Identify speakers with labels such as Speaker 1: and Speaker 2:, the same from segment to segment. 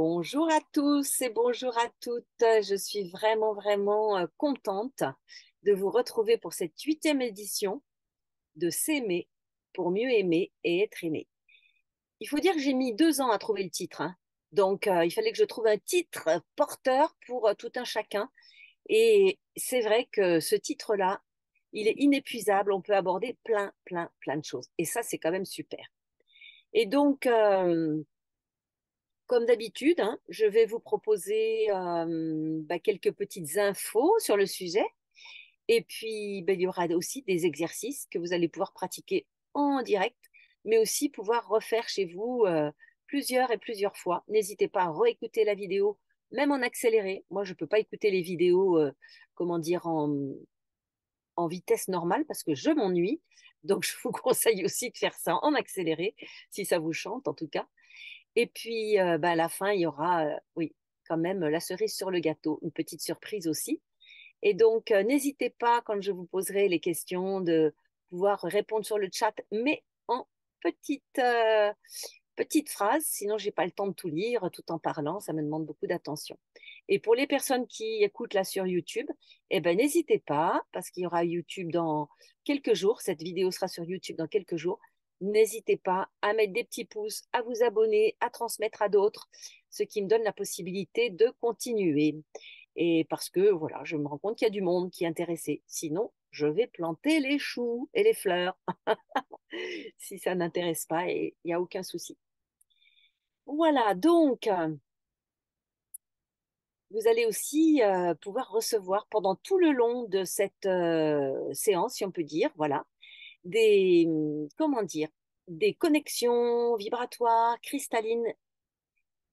Speaker 1: Bonjour à tous et bonjour à toutes. Je suis vraiment contente de vous retrouver pour cette huitième édition de S'aimer pour mieux aimer et être aimé. Il faut dire que j'ai mis 2 ans à trouver le titre, hein. Donc, il fallait que je trouve un titre porteur pour tout un chacun. Et c'est vrai que ce titre-là, il est inépuisable. On peut aborder plein de choses. Et ça, c'est quand même super. Et donc, comme d'habitude, hein, je vais vous proposer quelques petites infos sur le sujet. Et puis, il y aura aussi des exercices que vous allez pouvoir pratiquer en direct, mais aussi pouvoir refaire chez vous plusieurs et plusieurs fois. N'hésitez pas à réécouter la vidéo, même en accéléré. Moi, je ne peux pas écouter les vidéos, comment dire, en vitesse normale parce que je m'ennuie. Donc, je vous conseille aussi de faire ça en accéléré, si ça vous chante en tout cas. Et puis, à la fin, il y aura, oui, quand même la cerise sur le gâteau, une petite surprise aussi. Et donc, n'hésitez pas, quand je vous poserai les questions, de pouvoir répondre sur le chat, mais en petite, petite phrase, sinon j'ai pas le temps de tout lire tout en parlant, ça me demande beaucoup d'attention. Et pour les personnes qui écoutent là sur YouTube, eh ben, n'hésitez pas, parce qu'il y aura YouTube dans quelques jours, cette vidéo sera sur YouTube dans quelques jours. N'hésitez pas à mettre des petits pouces, à vous abonner, à transmettre à d'autres, ce qui me donne la possibilité de continuer. Et parce que voilà, je me rends compte qu'il y a du monde qui est intéressé. Sinon, je vais planter les choux et les fleurs si ça n'intéresse pas et il n'y a aucun souci. Voilà, donc vous allez aussi pouvoir recevoir pendant tout le long de cette séance, si on peut dire, voilà, des, comment dire, des connexions vibratoires, cristallines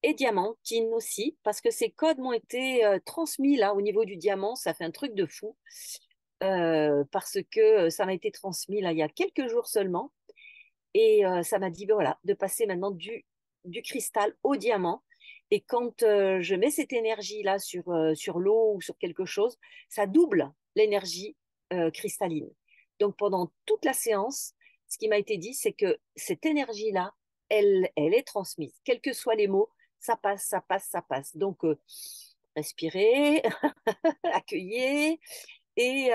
Speaker 1: et diamantines aussi, parce que ces codes m'ont été transmis là au niveau du diamant, ça fait un truc de fou, parce que ça m'a été transmis là il y a quelques jours seulement, et ça m'a dit, ben voilà, de passer maintenant du cristal au diamant. Et quand je mets cette énergie-là sur l'eau ou sur quelque chose, ça double l'énergie cristalline. Donc pendant toute la séance, ce qui m'a été dit, c'est que cette énergie-là, elle est transmise. Quels que soient les mots, ça passe, ça passe, ça passe. Donc respirez, accueillez. Et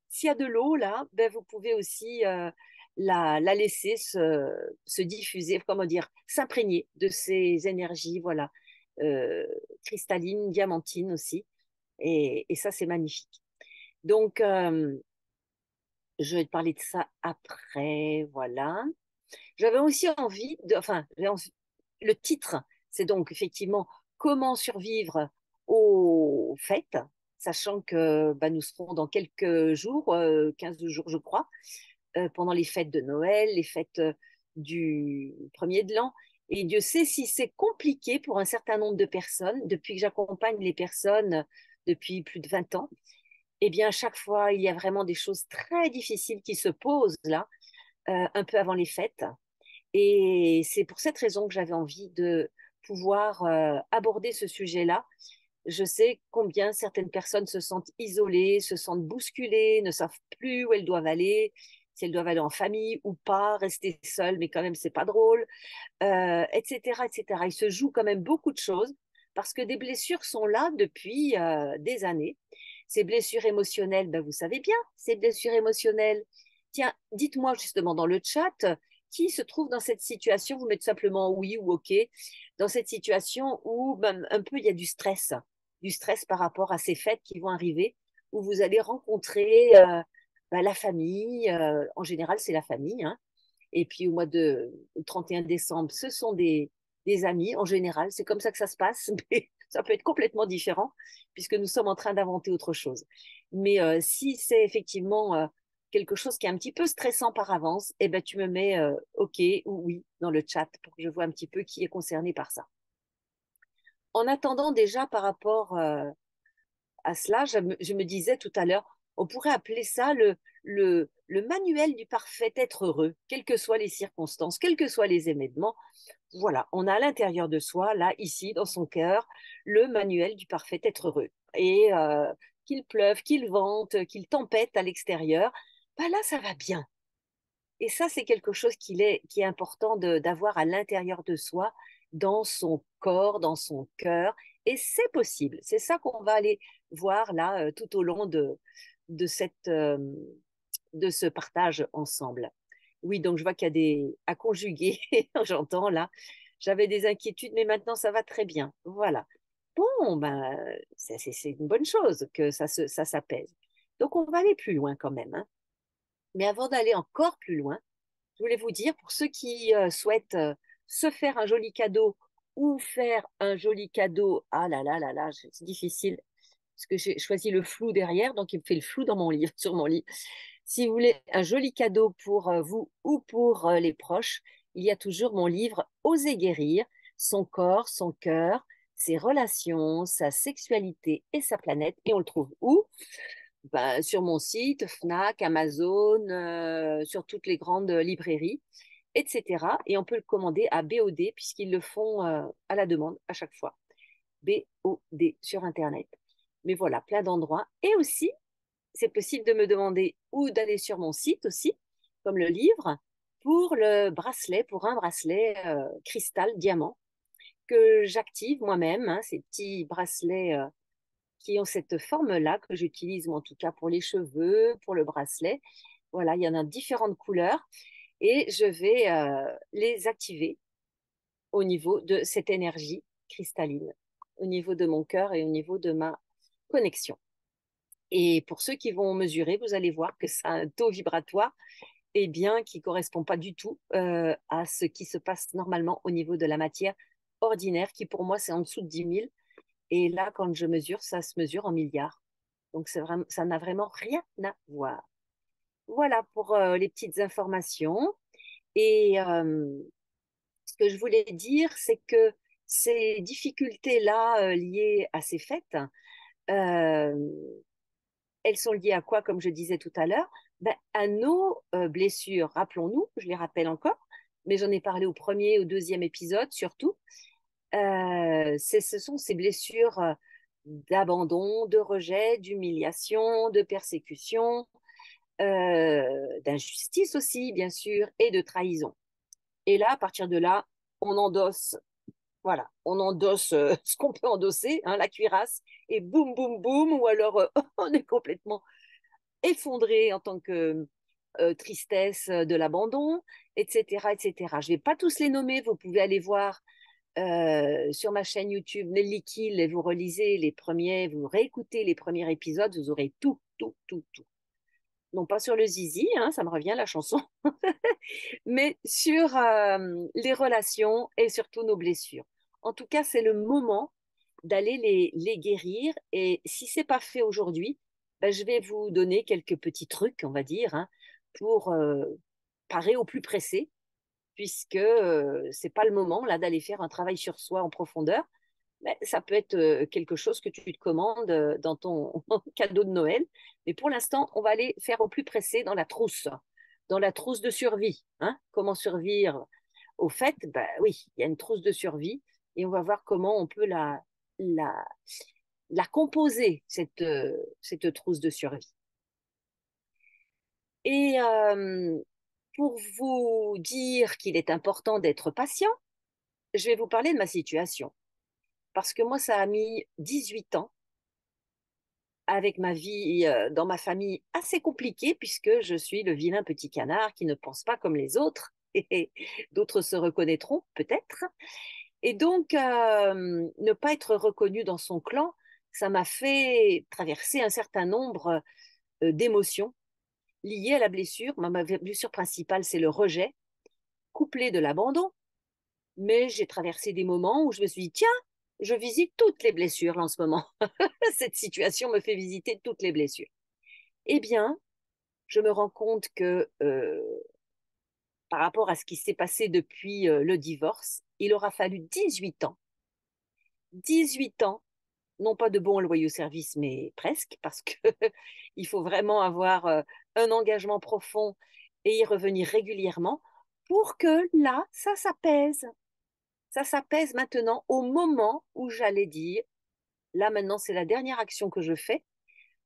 Speaker 1: s'il y a de l'eau là, ben, vous pouvez aussi la laisser se diffuser, comment dire, s'imprégner de ces énergies, voilà, euh, cristallines, diamantines aussi. Et ça, c'est magnifique. Donc, je vais te parler de ça après, voilà. J'avais aussi envie de, enfin, le titre, c'est donc effectivement comment survivre aux fêtes, sachant que bah, nous serons dans quelques jours, 15 jours, je crois, pendant les fêtes de Noël, les fêtes du premier de l'an. Et Dieu sait si c'est compliqué pour un certain nombre de personnes. Depuis que j'accompagne les personnes depuis plus de 20 ans, eh bien, à chaque fois, il y a vraiment des choses très difficiles qui se posent là, un peu avant les fêtes. Et c'est pour cette raison que j'avais envie de pouvoir aborder ce sujet-là. Je sais combien certaines personnes se sentent isolées, se sentent bousculées, ne savent plus où elles doivent aller, si elles doivent aller en famille ou pas, rester seules, mais quand même, c'est pas drôle, etc., etc. Il se joue quand même beaucoup de choses parce que des blessures sont là depuis des années. Ces blessures émotionnelles, ben, vous savez bien, ces blessures émotionnelles. Tiens, dites-moi justement dans le chat qui se trouve dans cette situation. Vous mettez simplement oui ou OK. Dans cette situation où ben, un peu il y a du stress par rapport à ces fêtes qui vont arriver, où vous allez rencontrer ben, la famille. En général, c'est la famille, hein. Et puis au mois de au 31 décembre, ce sont des amis en général. C'est comme ça que ça se passe, mais ça peut être complètement différent puisque nous sommes en train d'inventer autre chose. Mais si c'est effectivement quelque chose qui est un petit peu stressant par avance, eh ben, tu me mets OK ou oui dans le chat pour que je vois un petit peu qui est concerné par ça. En attendant déjà par rapport à cela, je me disais tout à l'heure, on pourrait appeler ça le manuel du parfait être heureux, quelles que soient les circonstances, quels que soient les événements. Voilà, on a à l'intérieur de soi, là, ici, dans son cœur, le manuel du parfait être heureux. Et qu'il pleuve, qu'il vente, qu'il tempête à l'extérieur, bah là, ça va bien. Et ça, c'est quelque chose qui est important d'avoir à l'intérieur de soi. dans son corps, dans son cœur. Et c'est possible. C'est ça qu'on va aller voir là tout au long de, cette, de ce partage ensemble. Oui, donc je vois qu'il y a des à conjuguer, j'entends là. J'avais des inquiétudes, mais maintenant ça va très bien. Voilà. Bon, ben, c'est une bonne chose que ça s'apaise. Donc on va aller plus loin quand même, hein. Mais avant d'aller encore plus loin, je voulais vous dire, pour ceux qui souhaitent se faire un joli cadeau ou faire un joli cadeau, ah là là là là, c'est difficile parce que j'ai choisi le flou derrière, donc il me fait le flou dans mon livre, sur mon lit. Si vous voulez un joli cadeau pour vous ou pour les proches, il y a toujours mon livre Oser guérir, son corps, son cœur, ses relations, sa sexualité et sa planète. Et on le trouve où? Ben, sur mon site, Fnac, Amazon, sur toutes les grandes librairies, etc. Et on peut le commander à BOD puisqu'ils le font à la demande à chaque fois. BOD sur Internet. Mais voilà, plein d'endroits. Et aussi, c'est possible de me demander ou d'aller sur mon site aussi, comme le livre, pour le bracelet, pour un bracelet cristal diamant que j'active moi-même, hein, ces petits bracelets qui ont cette forme-là que j'utilise, moi, en tout cas pour les cheveux, pour le bracelet. Voilà, il y en a différentes couleurs et je vais les activer au niveau de cette énergie cristalline, au niveau de mon cœur et au niveau de ma connexion. Et pour ceux qui vont mesurer, vous allez voir que ça a un taux vibratoire eh bien, qui ne correspond pas du tout à ce qui se passe normalement au niveau de la matière ordinaire, qui pour moi, c'est en dessous de 10 000. Et là, quand je mesure, ça se mesure en milliards. Donc, vraiment, ça n'a vraiment rien à voir. Voilà pour les petites informations. Et ce que je voulais dire, c'est que ces difficultés-là liées à ces fêtes, euh, elles sont liées à quoi, comme je disais tout à l'heure? Ben, à nos blessures. Rappelons-nous, je les rappelle encore, mais j'en ai parlé au premier, au deuxième épisode surtout. Ce sont ces blessures d'abandon, de rejet, d'humiliation, de persécution, d'injustice aussi, bien sûr, et de trahison. Et là, à partir de là, on endosse, voilà, on endosse ce qu'on peut endosser, hein, la cuirasse, et boum, boum, boum, ou alors on est complètement effondré en tant que tristesse de l'abandon, etc., etc. Je ne vais pas tous les nommer, vous pouvez aller voir sur ma chaîne YouTube Nelly Kill et vous relisez les premiers, vous réécoutez les premiers épisodes, vous aurez tout, tout, tout, tout. Non pas sur le zizi, hein, ça me revient la chanson, mais sur les relations et surtout nos blessures. En tout cas, c'est le moment d'aller les guérir. Et si c'est pas fait aujourd'hui, ben, je vais vous donner quelques petits trucs, on va dire, hein, pour parer au plus pressé, puisque c'est pas le moment là d'aller faire un travail sur soi en profondeur. Mais ça peut être quelque chose que tu te commandes dans ton cadeau de Noël. Mais pour l'instant, on va aller faire au plus pressé dans la trousse de survie. Hein. Comment survivre au fait? Ben, oui, il y a une trousse de survie et on va voir comment on peut la, la composer, cette trousse de survie. Et pour vous dire qu'il est important d'être patient, je vais vous parler de ma situation. Parce que moi, ça a mis 18 ans avec ma vie dans ma famille assez compliquée, puisque je suis le vilain petit canard qui ne pense pas comme les autres. Et d'autres se reconnaîtront peut-être. Et donc, ne pas être reconnu dans son clan, ça m'a fait traverser un certain nombre d'émotions liées à la blessure. Ma blessure principale, c'est le rejet, couplé de l'abandon. Mais j'ai traversé des moments où je me suis dit, tiens, je visite toutes les blessures là, en ce moment. Cette situation me fait visiter toutes les blessures. Eh bien, je me rends compte que par rapport à ce qui s'est passé depuis le divorce, il aura fallu 18 ans. 18 ans, non pas de bons et loyaux services, mais presque, parce que il faut vraiment avoir un engagement profond et y revenir régulièrement pour que là, ça s'apaise. Ça s'apaise maintenant au moment où j'allais dire, là maintenant c'est la dernière action que je fais,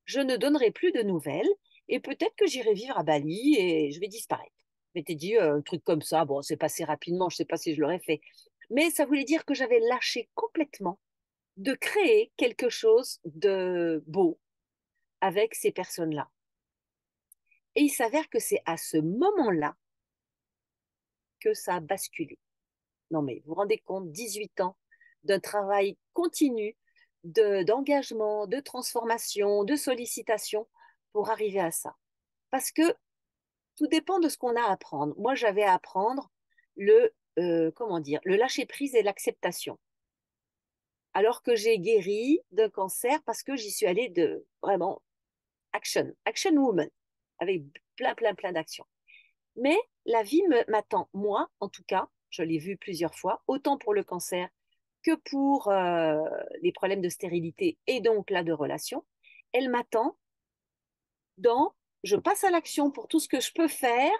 Speaker 1: je ne donnerai plus de nouvelles et peut-être que j'irai vivre à Bali et je vais disparaître. Je m'étais dit un truc comme ça, bon, c'est passé rapidement, je ne sais pas si je l'aurais fait. Mais ça voulait dire que j'avais lâché complètement de créer quelque chose de beau avec ces personnes-là. Et il s'avère que c'est à ce moment-là que ça a basculé. Non mais vous vous rendez compte, 18 ans d'un travail continu, d'engagement, de transformation, de sollicitation pour arriver à ça. Parce que tout dépend de ce qu'on a à apprendre. Moi, j'avais à apprendre comment dire, le lâcher prise et l'acceptation. Alors que j'ai guéri d'un cancer parce que j'y suis allée de vraiment action woman, avec plein d'actions. Mais la vie m'attend, moi, en tout cas, je l'ai vu plusieurs fois, autant pour le cancer que pour les problèmes de stérilité et donc là de relation. Elle m'attend dans, je passe à l'action pour tout ce que je peux faire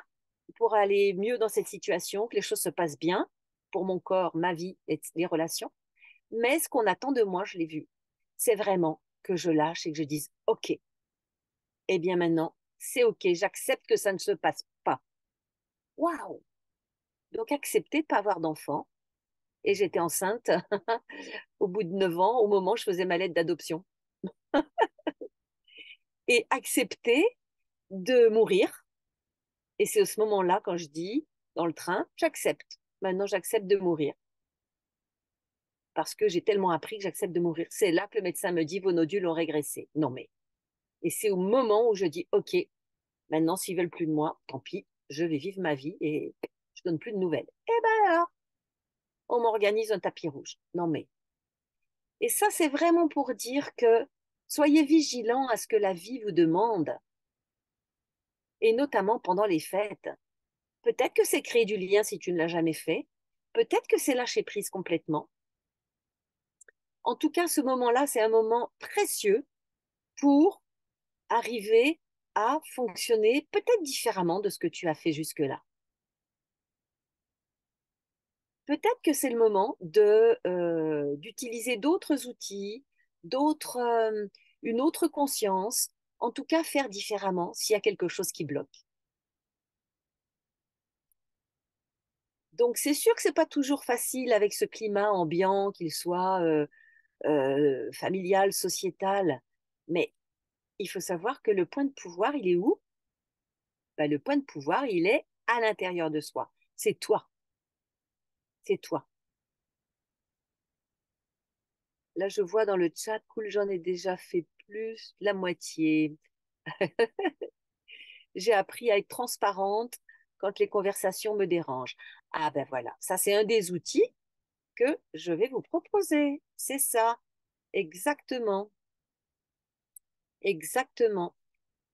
Speaker 1: pour aller mieux dans cette situation, que les choses se passent bien pour mon corps, ma vie et les relations. Mais ce qu'on attend de moi, je l'ai vu, c'est vraiment que je lâche et que je dise, OK, eh bien maintenant, c'est OK, j'accepte que ça ne se passe pas. Waouh! Donc accepter de ne pas avoir d'enfant. Et j'étais enceinte au bout de 9 ans, au moment où je faisais ma lettre d'adoption. Et accepter de mourir. Et c'est à ce moment-là, quand je dis dans le train, j'accepte. Maintenant, j'accepte de mourir. Parce que j'ai tellement appris que j'accepte de mourir. C'est là que le médecin me dit, vos nodules ont régressé. Non, mais. Et c'est au moment où je dis, OK, maintenant, s'ils veulent plus de moi, tant pis, je vais vivre ma vie et je donne plus de nouvelles. Eh ben alors, on m'organise un tapis rouge. Non, mais. Et ça, c'est vraiment pour dire que soyez vigilants à ce que la vie vous demande, et notamment pendant les fêtes. Peut-être que c'est créer du lien si tu ne l'as jamais fait. Peut-être que c'est lâcher prise complètement. En tout cas, ce moment-là, c'est un moment précieux pour arriver à fonctionner peut-être différemment de ce que tu as fait jusque-là. Peut-être que c'est le moment d'utiliser d'autres outils, d'autres, une autre conscience, en tout cas faire différemment s'il y a quelque chose qui bloque. Donc c'est sûr que c'est pas toujours facile avec ce climat ambiant, qu'il soit familial, sociétal, mais il faut savoir que le point de pouvoir, il est où? Ben, le point de pouvoir, il est à l'intérieur de soi. C'est toi, c'est toi. Là, je vois dans le chat, cool, j'en ai déjà fait plus, la moitié. J'ai appris à être transparente quand les conversations me dérangent. Ah ben voilà, ça c'est un des outils que je vais vous proposer. C'est ça, exactement, exactement.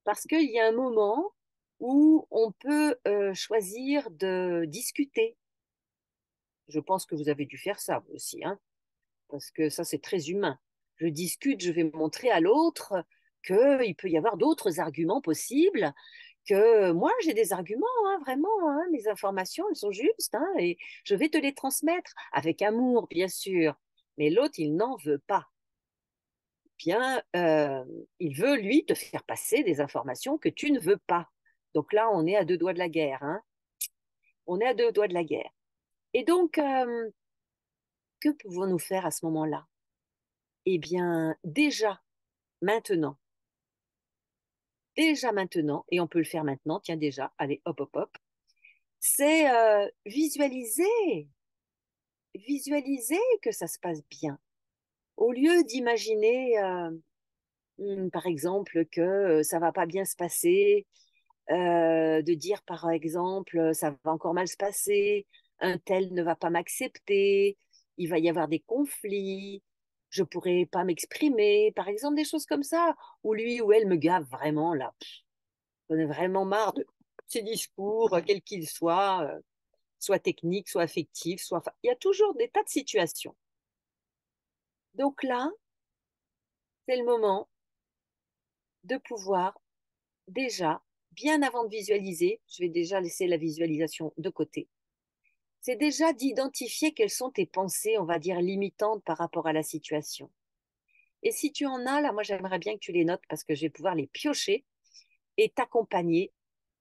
Speaker 1: Parce qu'il y a un moment où on peut choisir de discuter. Je pense que vous avez dû faire ça vous aussi, hein, parce que ça c'est très humain. Je discute, je vais montrer à l'autre qu'il peut y avoir d'autres arguments possibles, que moi j'ai des arguments, hein, vraiment, hein, mes informations elles sont justes, hein, et je vais te les transmettre avec amour, bien sûr. Mais l'autre, il n'en veut pas. Bien, il veut, lui, te faire passer des informations que tu ne veux pas. Donc là, on est à deux doigts de la guerre, hein. On est à deux doigts de la guerre. Et donc, que pouvons-nous faire à ce moment-là? Eh bien, déjà maintenant, et on peut le faire maintenant, tiens déjà, allez, hop, hop, hop, c'est visualiser que ça se passe bien. Au lieu d'imaginer, par exemple, que ça va pas bien se passer, de dire par exemple, ça va encore mal se passer, un tel ne va pas m'accepter, il va y avoir des conflits, je pourrais pas m'exprimer, par exemple des choses comme ça, où lui ou elle me gave vraiment là. J'en ai vraiment marre de ces discours, quels qu'ils soient, soit techniques, soit affectifs, soit... Enfin, il y a toujours des tas de situations. Donc là, c'est le moment de pouvoir déjà, bien avant de visualiser, je vais déjà laisser la visualisation de côté, c'est déjà d'identifier quelles sont tes pensées, on va dire, limitantes par rapport à la situation. Et si tu en as, là, moi, j'aimerais bien que tu les notes parce que je vais pouvoir les piocher et t'accompagner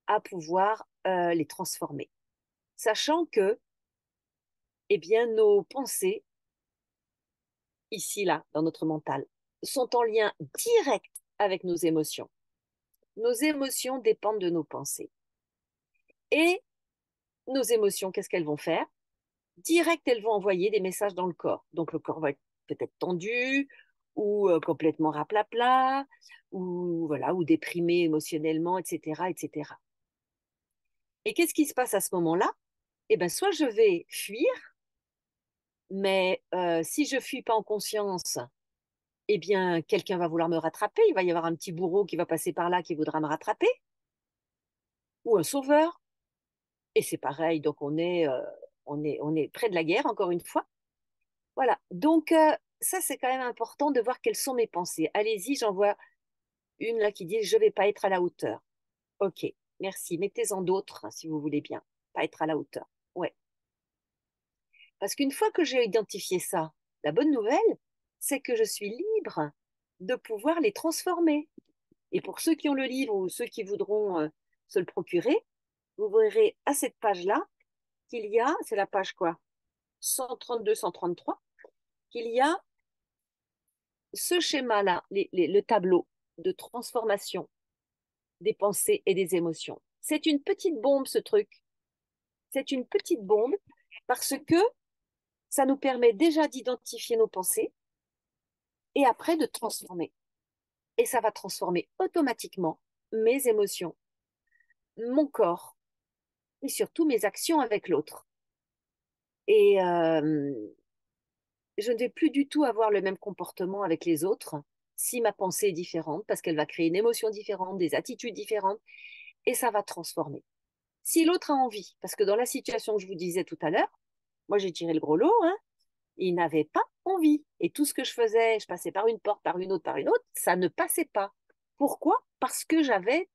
Speaker 1: à pouvoir les transformer. Sachant que eh bien, nos pensées, ici, là, dans notre mental, sont en lien direct avec nos émotions. Nos émotions dépendent de nos pensées. Et nos émotions, qu'est-ce qu'elles vont faire? Direct, elles vont envoyer des messages dans le corps. Donc, le corps va être peut-être tendu ou complètement raplapla ou, voilà, ou déprimé émotionnellement, etc., etc. Et qu'est-ce qui se passe à ce moment-là? Eh bien, soit je vais fuir, mais si je fuis pas en conscience, eh bien, quelqu'un va vouloir me rattraper. Il va y avoir un petit bourreau qui va passer par là qui voudra me rattraper, ou un sauveur. Et c'est pareil, donc on est près de la guerre, encore une fois. Voilà, donc ça, c'est quand même important de voir quelles sont mes pensées. Allez-y, j'en vois une là qui dit, je ne vais pas être à la hauteur. Ok, merci. Mettez-en d'autres, hein, si vous voulez bien. Pas être à la hauteur. Ouais. Parce qu'une fois que j'ai identifié ça, la bonne nouvelle, c'est que je suis libre de pouvoir les transformer. Et pour ceux qui ont le livre ou ceux qui voudront se le procurer, vous verrez à cette page-là qu'il y a, c'est la page quoi? 132-133, qu'il y a ce schéma-là, le tableau de transformation des pensées et des émotions. C'est une petite bombe, ce truc. C'est une petite bombe parce que ça nous permet déjà d'identifier nos pensées et après de transformer. Et ça va transformer automatiquement mes émotions, mon corps et surtout mes actions avec l'autre. Et je ne vais plus du tout avoir le même comportement avec les autres si ma pensée est différente, parce qu'elle va créer une émotion différente, des attitudes différentes, et ça va transformer. Si l'autre a envie, parce que dans la situation que je vous disais tout à l'heure, moi j'ai tiré le gros lot, hein, il n'avait pas envie. Et tout ce que je faisais, je passais par une porte, par une autre, ça ne passait pas. Pourquoi? Parce que j'avais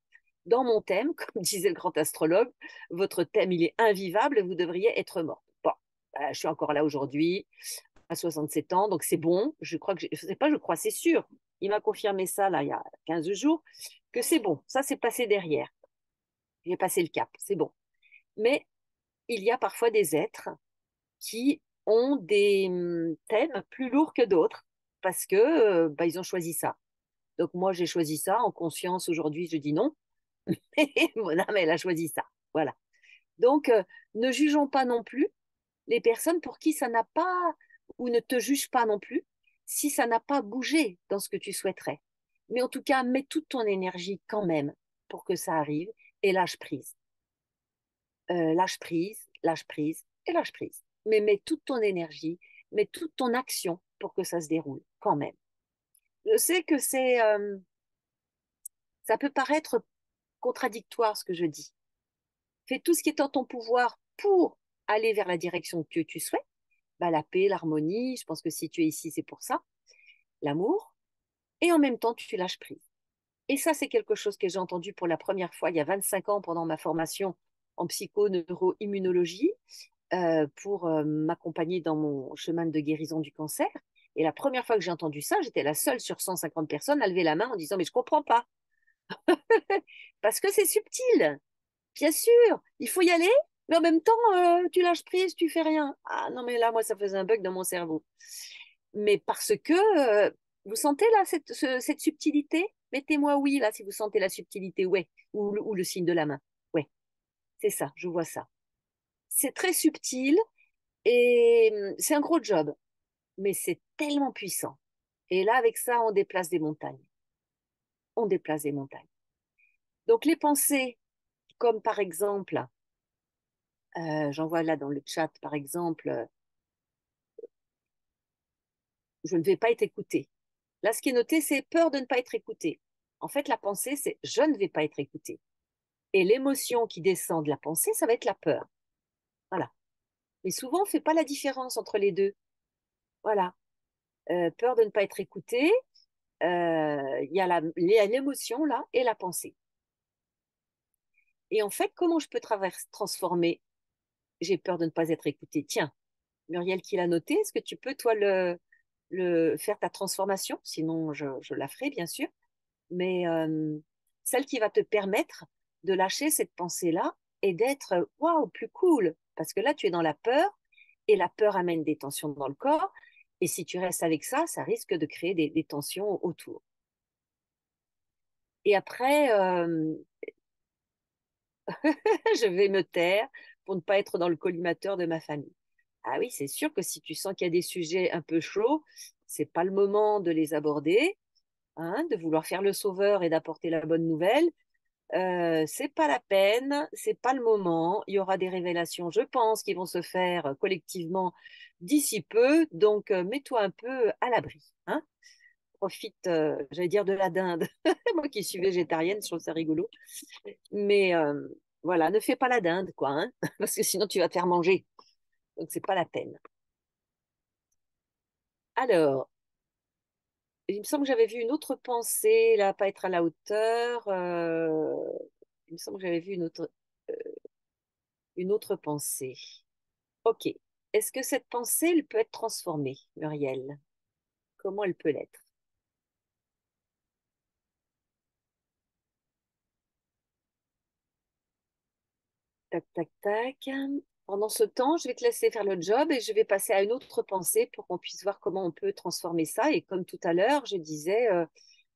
Speaker 1: dans mon thème, comme disait le grand astrologue, votre thème, il est invivable et vous devriez être mort. Bon, je suis encore là aujourd'hui, à 67 ans, donc c'est bon. Je crois que, je sais pas, je crois, c'est sûr. Il m'a confirmé ça, là, il y a 15 jours, que c'est bon. Ça, c'est passé derrière. J'ai passé le cap, c'est bon. Mais il y a parfois des êtres qui ont des thèmes plus lourds que d'autres parce que bah, ils ont choisi ça. Donc moi, j'ai choisi ça en conscience. Aujourd'hui, je dis non. Mon âme, elle a choisi ça. Voilà. Donc, ne jugeons pas non plus les personnes pour qui ça n'a pas, ou ne te juge pas non plus, si ça n'a pas bougé dans ce que tu souhaiterais. Mais en tout cas, mets toute ton énergie quand même pour que ça arrive et lâche prise. Lâche prise, lâche prise et lâche prise. Mais mets toute ton énergie, mets toute ton action pour que ça se déroule quand même. Je sais que ça peut paraître contradictoire ce que je dis. Fais tout ce qui est en ton pouvoir pour aller vers la direction que tu souhaites. Bah, la paix, l'harmonie, je pense que si tu es ici, c'est pour ça. L'amour. Et en même temps, tu lâches prise. Et ça, c'est quelque chose que j'ai entendu pour la première fois il y a 25 ans pendant ma formation en psycho-neuro-immunologie pour m'accompagner dans mon chemin de guérison du cancer. Et la première fois que j'ai entendu ça, j'étais la seule sur 150 personnes à lever la main en disant, mais je ne comprends pas. Parce que c'est subtil. Bien sûr, il faut y aller, mais en même temps, tu lâches prise, tu fais rien. Ah non, mais là, moi, ça faisait un bug dans mon cerveau. Mais parce que vous sentez là cette subtilité? Mettez-moi oui, là, si vous sentez la subtilité, ouais, ou le signe de la main. Ouais, c'est ça, je vois ça. C'est très subtil et c'est un gros job, mais c'est tellement puissant. Et là, avec ça, on déplace des montagnes. On déplace des montagnes. Donc, les pensées, comme par exemple, j'en vois là dans le chat, par exemple, je ne vais pas être écouté. Là, ce qui est noté, c'est peur de ne pas être écouté. En fait, la pensée, c'est je ne vais pas être écouté. Et l'émotion qui descend de la pensée, ça va être la peur. Voilà. Mais souvent, on ne fait pas la différence entre les deux. Voilà. Peur de ne pas être écouté, il y a l'émotion là et la pensée. Et en fait, comment je peux transformer j'ai peur de ne pas être écouté? Tiens, Muriel qui l'a noté, est-ce que tu peux, toi, faire ta transformation? Sinon, je la ferai, bien sûr. Mais celle qui va te permettre de lâcher cette pensée-là et d'être, waouh, plus cool. Parce que là, tu es dans la peur Et la peur amène des tensions dans le corps. Et si tu restes avec ça, ça risque de créer des tensions autour. Et après, je vais me taire pour ne pas être dans le collimateur de ma famille. Ah oui, c'est sûr que si tu sens qu'il y a des sujets un peu chauds, c'est pas le moment de les aborder, hein, de vouloir faire le sauveur et d'apporter la bonne nouvelle. C'est pas la peine, c'est pas le moment. Il y aura des révélations, je pense, qui vont se faire collectivement d'ici peu. Donc, mets-toi un peu à l'abri, hein. Profite, j'allais dire de la dinde. Moi qui suis végétarienne, je trouve ça rigolo. Mais voilà, ne fais pas la dinde, quoi, hein, parce que sinon tu vas te faire manger. Donc, c'est pas la peine. Alors, il me semble que j'avais vu une autre pensée, là, pas être à la hauteur. Il me semble que j'avais vu une autre pensée. Ok. Est-ce que cette pensée, elle peut être transformée, Muriel? Comment elle peut l'être? Tac, tac, tac. Pendant ce temps, je vais te laisser faire le job et je vais passer à une autre pensée pour qu'on puisse voir comment on peut transformer ça. Et comme tout à l'heure, je disais,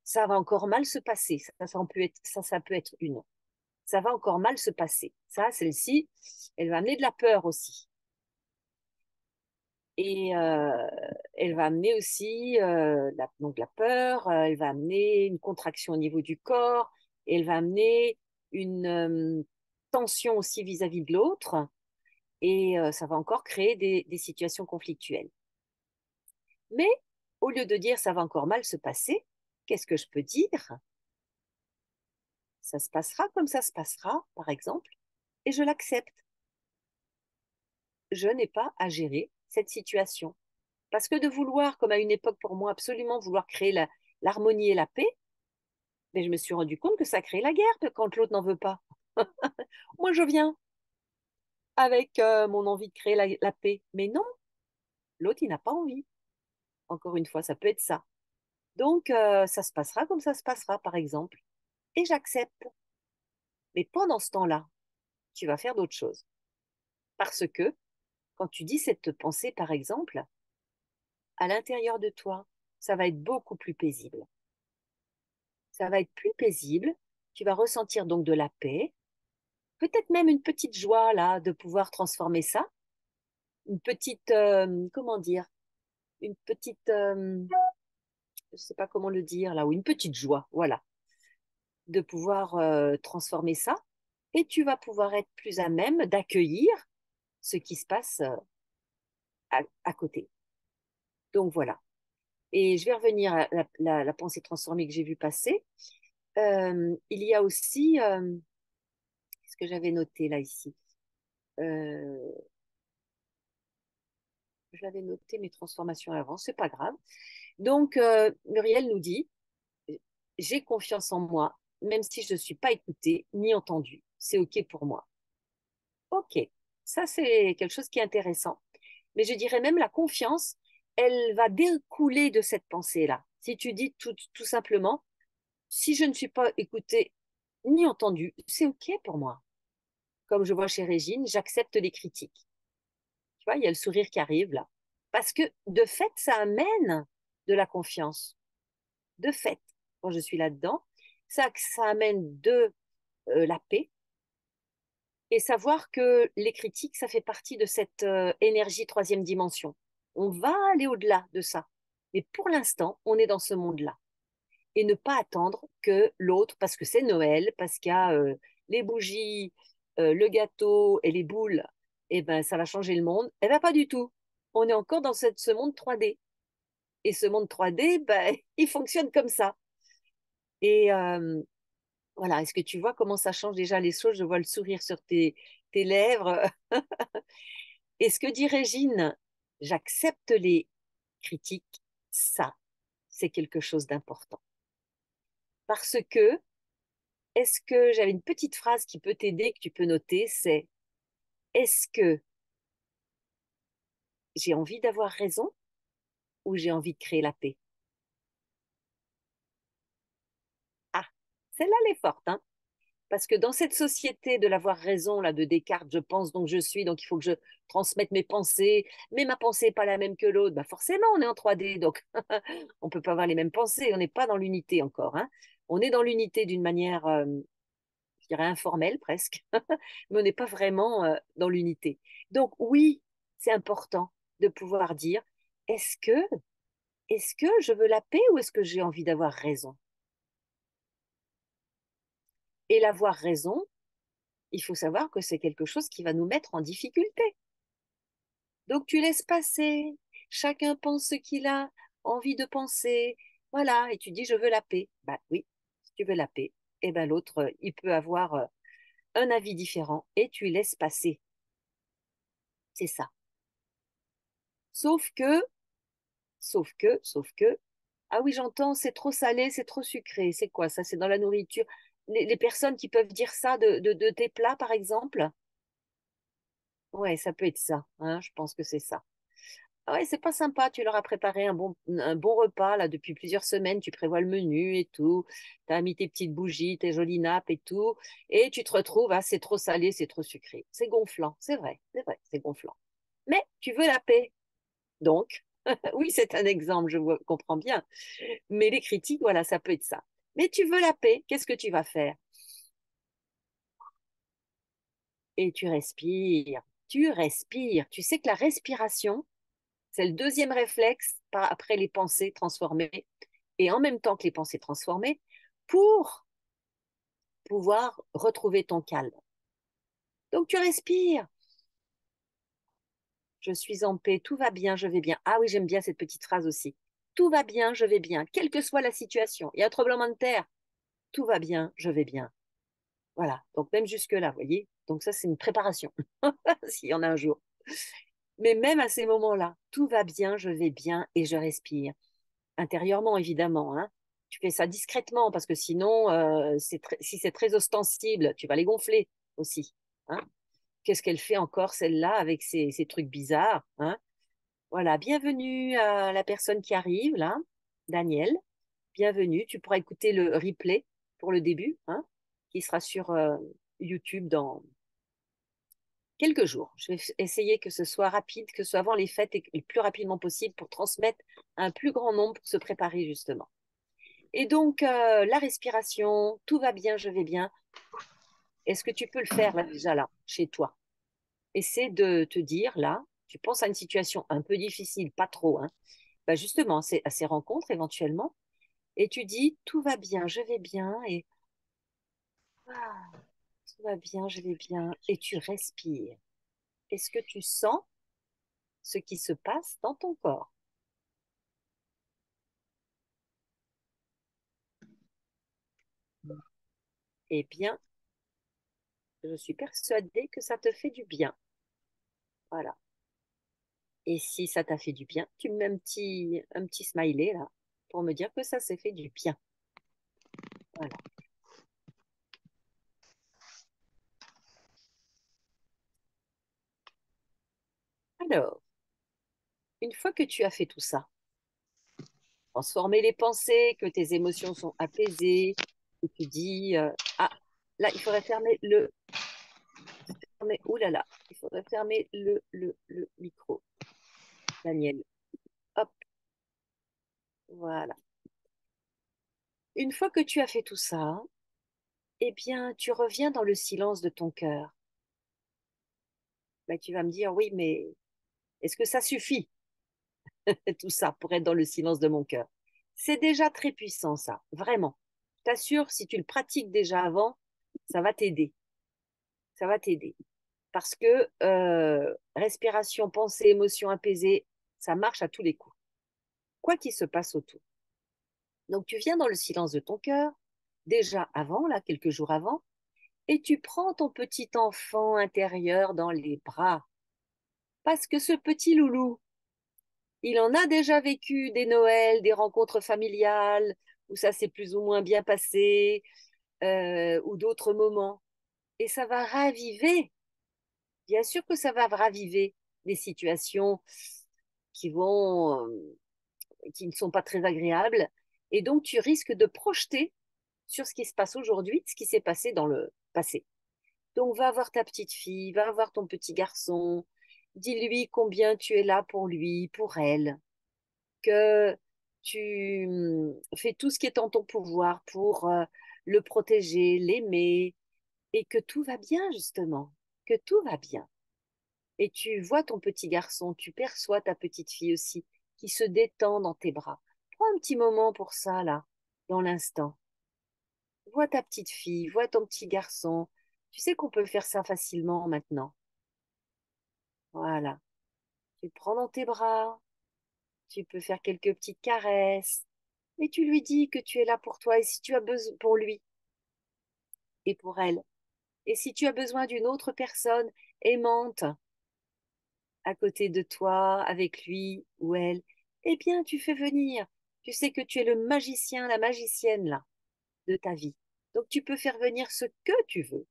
Speaker 1: ça va encore mal se passer. Ça peut être une. Ça va encore mal se passer. Ça, celle-ci, elle va amener de la peur aussi. Et elle va amener aussi donc la peur, elle va amener une contraction au niveau du corps, et elle va amener une tension aussi vis-à-vis de l'autre, et ça va encore créer des situations conflictuelles. Mais au lieu de dire ça va encore mal se passer, qu'est-ce que je peux dire? Ça se passera comme ça se passera, par exemple, et je l'accepte. Je n'ai pas à gérer cette situation. Parce que de vouloir, comme à une époque pour moi, absolument vouloir créer l'harmonie et la paix, mais je me suis rendu compte que ça crée la guerre quand l'autre n'en veut pas. Moi, je viens avec mon envie de créer la paix. Mais non, l'autre, il n'a pas envie. Encore une fois, ça peut être ça. Donc, ça se passera comme ça se passera, par exemple. Et j'accepte. Mais pendant ce temps-là, tu vas faire d'autres choses. Parce que quand tu dis cette pensée, par exemple, à l'intérieur de toi, ça va être beaucoup plus paisible. Ça va être plus paisible. Tu vas ressentir donc de la paix, peut-être même une petite joie là de pouvoir transformer ça, une petite, comment dire, une petite, je sais pas comment le dire là, ou une petite joie, voilà, de pouvoir transformer ça, et tu vas pouvoir être plus à même d'accueillir ce qui se passe à côté. Donc voilà. Et je vais revenir à la pensée transformée que j'ai vue passer. Il y a aussi, ce que j'avais noté là ici. Euh, je l'avais noté mes transformations avant, c'est pas grave. Donc, Muriel nous dit, j'ai confiance en moi, même si je ne suis pas écoutée ni entendue. C'est OK pour moi. OK, ça c'est quelque chose qui est intéressant. Mais je dirais même la confiance, elle va découler de cette pensée-là. Si tu dis tout simplement, si je ne suis pas écoutée ni entendue, c'est OK pour moi. Comme je vois chez Régine, j'accepte les critiques. Tu vois, il y a le sourire qui arrive là. Parce que de fait, ça amène de la confiance. De fait, quand je suis là-dedans, ça amène de la paix et savoir que les critiques, ça fait partie de cette énergie troisième dimension. On va aller au-delà de ça. Mais pour l'instant, on est dans ce monde-là. Et ne pas attendre que l'autre, parce que c'est Noël, parce qu'il y a les bougies, le gâteau et les boules, et ben ça va changer le monde. Eh ben pas du tout. On est encore dans ce monde 3D. Et ce monde 3D, ben, il fonctionne comme ça. Et voilà, est-ce que tu vois comment ça change déjà les choses? Je vois le sourire sur tes lèvres. Et ce que dit Régine, j'accepte les critiques, ça, c'est quelque chose d'important. Parce que, est-ce que j'avais une petite phrase qui peut t'aider, que tu peux noter, c'est est-ce que j'ai envie d'avoir raison ou j'ai envie de créer la paix? Ah, celle-là, elle est forte, hein? Parce que dans cette société de l'avoir raison, là, de Descartes, je pense, donc je suis, donc il faut que je transmette mes pensées, mais ma pensée n'est pas la même que l'autre. Bah forcément, on est en 3D, donc on ne peut pas avoir les mêmes pensées, on n'est pas dans l'unité encore, hein. On est dans l'unité d'une manière, je dirais, informelle presque, mais on n'est pas vraiment dans l'unité. Donc oui, c'est important de pouvoir dire, est-ce que, est-ce que je veux la paix ou est-ce que j'ai envie d'avoir raison? Et l'avoir raison, il faut savoir que c'est quelque chose qui va nous mettre en difficulté. Donc tu laisses passer, chacun pense ce qu'il a envie de penser, voilà, et tu dis je veux la paix. Bah oui, si tu veux la paix, et ben l'autre, il peut avoir un avis différent et tu laisses passer. C'est ça. Sauf que, sauf que, ah oui, j'entends, c'est trop salé, c'est trop sucré. C'est quoi ça? C'est dans la nourriture. Les personnes qui peuvent dire ça de tes plats, par exemple, ouais, ça peut être ça, hein, je pense que c'est ça. Ah ouais, c'est pas sympa, tu leur as préparé un bon repas là depuis plusieurs semaines, tu prévois le menu et tout, tu as mis tes petites bougies, tes jolies nappes et tout, et tu te retrouves, ah, c'est trop salé, c'est trop sucré. C'est gonflant, c'est vrai, c'est gonflant. Mais tu veux la paix, donc, oui, c'est un exemple, comprends bien, mais les critiques, voilà, ça peut être ça. Mais tu veux la paix, qu'est-ce que tu vas faire? Et tu respires. Tu sais que la respiration, c'est le deuxième réflexe après les pensées transformées et en même temps que les pensées transformées pour pouvoir retrouver ton calme. Donc tu respires. Je suis en paix, tout va bien, je vais bien. Ah oui, j'aime bien cette petite phrase aussi. Tout va bien, je vais bien, quelle que soit la situation. Il y a un tremblement de terre, tout va bien, je vais bien. Voilà, donc même jusque-là, vous voyez. Donc ça, c'est une préparation, s'il y en a un jour. Mais même à ces moments-là, tout va bien, je vais bien et je respire. Intérieurement, évidemment, hein. Tu fais ça discrètement parce que sinon, si c'est très ostensible, tu vas les gonfler aussi, hein. Qu'est-ce qu'elle fait encore, celle-là, avec ses trucs bizarres, hein? Voilà, bienvenue à la personne qui arrive, là, Daniel. Bienvenue. Tu pourras écouter le replay pour le début, hein, qui sera sur YouTube dans quelques jours. Je vais essayer que ce soit rapide, que ce soit avant les fêtes et le plus rapidement possible pour transmettre à un plus grand nombre pour se préparer justement. Et donc, la respiration, tout va bien, je vais bien. Est-ce que tu peux le faire là déjà, là, chez toi? Essaie de te dire, là, tu penses à une situation un peu difficile, pas trop, hein. Bah justement, c'est à ces rencontres éventuellement, et tu dis, tout va bien, je vais bien, et ah, tout va bien, je vais bien, et tu respires. Est-ce que tu sens ce qui se passe dans ton corps? Eh bien, je suis persuadée que ça te fait du bien. Voilà. Et si ça t'a fait du bien, tu me mets un petit smiley là pour me dire que ça s'est fait du bien. Voilà. Alors, une fois que tu as fait tout ça, transformer les pensées, que tes émotions sont apaisées, que tu dis ah, là, il faudrait fermer ouh là là, il faudrait fermer le micro, Daniel. Hop, voilà. Une fois que tu as fait tout ça, eh bien, tu reviens dans le silence de ton cœur. Là, tu vas me dire, oui, mais est-ce que ça suffit, tout ça, pour être dans le silence de mon cœur? C'est déjà très puissant, ça, vraiment. Je t'assure, si tu le pratiques déjà avant, ça va t'aider. Ça va t'aider. Parce que respiration, pensée, émotion apaisée, ça marche à tous les coups, quoi qu'il se passe autour. Donc, tu viens dans le silence de ton cœur, déjà avant, là, quelques jours avant, et tu prends ton petit enfant intérieur dans les bras. Parce que ce petit loulou, il en a déjà vécu des Noëls, des rencontres familiales, où ça s'est plus ou moins bien passé, ou d'autres moments. Et ça va raviver, bien sûr que ça va raviver des situations qui qui ne sont pas très agréables. Et donc, tu risques de projeter sur ce qui se passe aujourd'hui, ce qui s'est passé dans le passé. Donc, va voir ta petite fille, va voir ton petit garçon, dis-lui combien tu es là pour lui, pour elle, que tu fais tout ce qui est en ton pouvoir pour le protéger, l'aimer, et que tout va bien, justement, que tout va bien. Et tu vois ton petit garçon, tu perçois ta petite fille aussi, qui se détend dans tes bras. Prends un petit moment pour ça, là, dans l'instant. Vois ta petite fille, vois ton petit garçon. Tu sais qu'on peut faire ça facilement maintenant. Voilà. Tu le prends dans tes bras, tu peux faire quelques petites caresses, et tu lui dis que tu es là pour toi et si tu as besoin pour lui et pour elle. Et si tu as besoin d'une autre personne aimante à côté de toi, avec lui ou elle, eh bien, tu fais venir. Tu sais que tu es le magicien, la magicienne là de ta vie. Donc tu peux faire venir ce que tu veux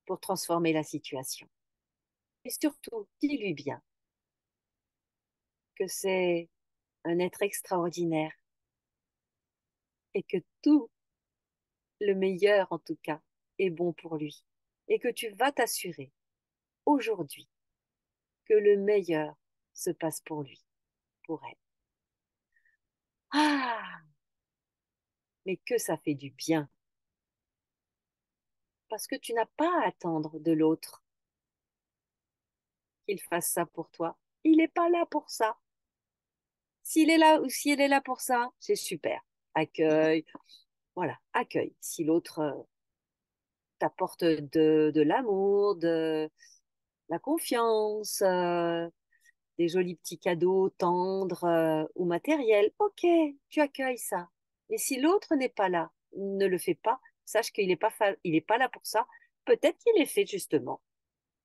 Speaker 1: pour transformer la situation. Et surtout, dis-lui bien que c'est un être extraordinaire et que tout le meilleur, en tout cas, est bon pour lui. Et que tu vas t'assurer aujourd'hui que le meilleur se passe pour lui, pour elle. Ah, mais que ça fait du bien, parce que tu n'as pas à attendre de l'autre qu'il fasse ça pour toi. Il n'est pas là pour ça. S'il est là ou si elle est là pour ça, c'est super. Accueille, voilà, accueille. Si l'autre t'apporte de l'amour, de la confiance, des jolis petits cadeaux tendres ou matériels, ok, tu accueilles ça. Mais si l'autre n'est pas là, ne le fais pas, sache qu'il n'est pas, il est pas là pour ça. Peut-être qu'il est fait justement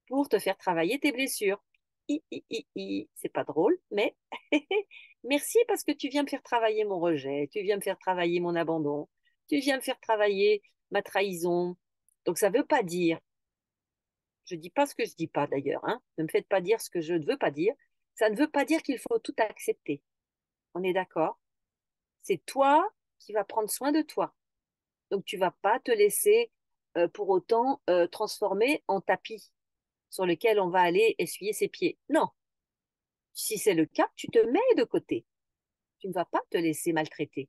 Speaker 1: pour te faire travailler tes blessures. C'est pas drôle, mais merci parce que tu viens me faire travailler mon rejet, tu viens me faire travailler mon abandon, tu viens me faire travailler ma trahison. Donc ça ne veut pas dire, je ne dis pas ce que je ne dis pas d'ailleurs, hein, ne me faites pas dire ce que je ne veux pas dire, ça ne veut pas dire qu'il faut tout accepter. On est d'accord? C'est toi qui vas prendre soin de toi. Donc tu vas pas te laisser pour autant transformer en tapis sur lequel on va aller essuyer ses pieds. Non, si c'est le cas, tu te mets de côté. Tu ne vas pas te laisser maltraiter.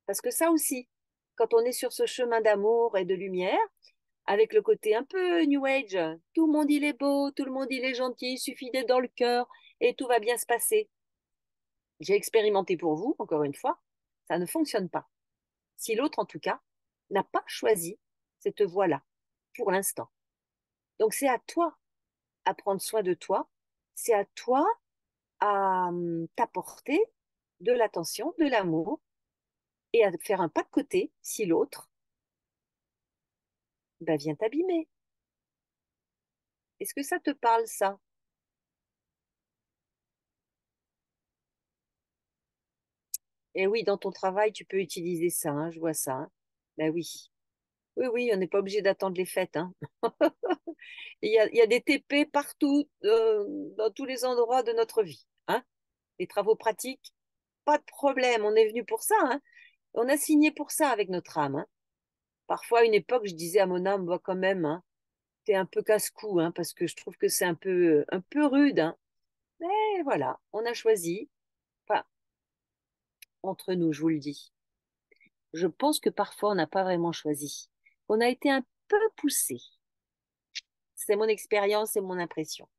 Speaker 1: Parce que ça aussi, quand on est sur ce chemin d'amour et de lumière, avec le côté un peu New Age, tout le monde il est beau, tout le monde il est gentil, il suffit d'être dans le cœur et tout va bien se passer. J'ai expérimenté pour vous, encore une fois, ça ne fonctionne pas. Si l'autre, en tout cas, n'a pas choisi cette voie-là, pour l'instant. Donc c'est à toi à prendre soin de toi, c'est à toi à t'apporter de l'attention, de l'amour et à faire un pas de côté si l'autre ben, vient t'abîmer. Est-ce que ça te parle, ça? Et oui, dans ton travail, tu peux utiliser ça, hein, je vois ça. Hein. Ben oui. Oui, oui, on n'est pas obligé d'attendre les fêtes. Hein. Il y a des TP partout, dans tous les endroits de notre vie. Hein. Les travaux pratiques, pas de problème, on est venu pour ça. Hein. On a signé pour ça avec notre âme. Hein. Parfois, à une époque, je disais à mon âme, bah, quand même, hein, t'es un peu casse-cou, hein, parce que je trouve que c'est un peu rude. Hein. Mais voilà, on a choisi. Enfin, entre nous, je vous le dis. Je pense que parfois, on n'a pas vraiment choisi. On a été un peu poussé. C'est mon expérience et mon impression.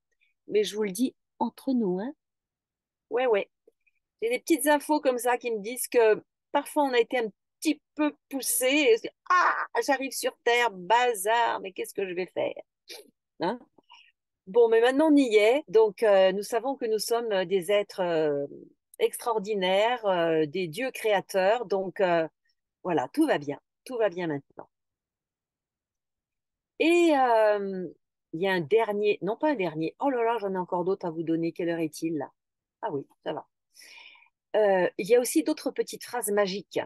Speaker 1: Mais je vous le dis entre nous, hein. Ouais, ouais. J'ai des petites infos comme ça qui me disent que parfois, on a été un petit peu poussé. Ah, j'arrive sur Terre, bazar, mais qu'est-ce que je vais faire? Hein. Bon, mais maintenant on y est, donc nous savons que nous sommes des êtres extraordinaires, des dieux créateurs, donc voilà, tout va bien maintenant. Et il y a un dernier, non pas un dernier, oh là là, j'en ai encore d'autres à vous donner, quelle heure est-il là? Ah oui, ça va. Il y a aussi d'autres petites phrases magiques.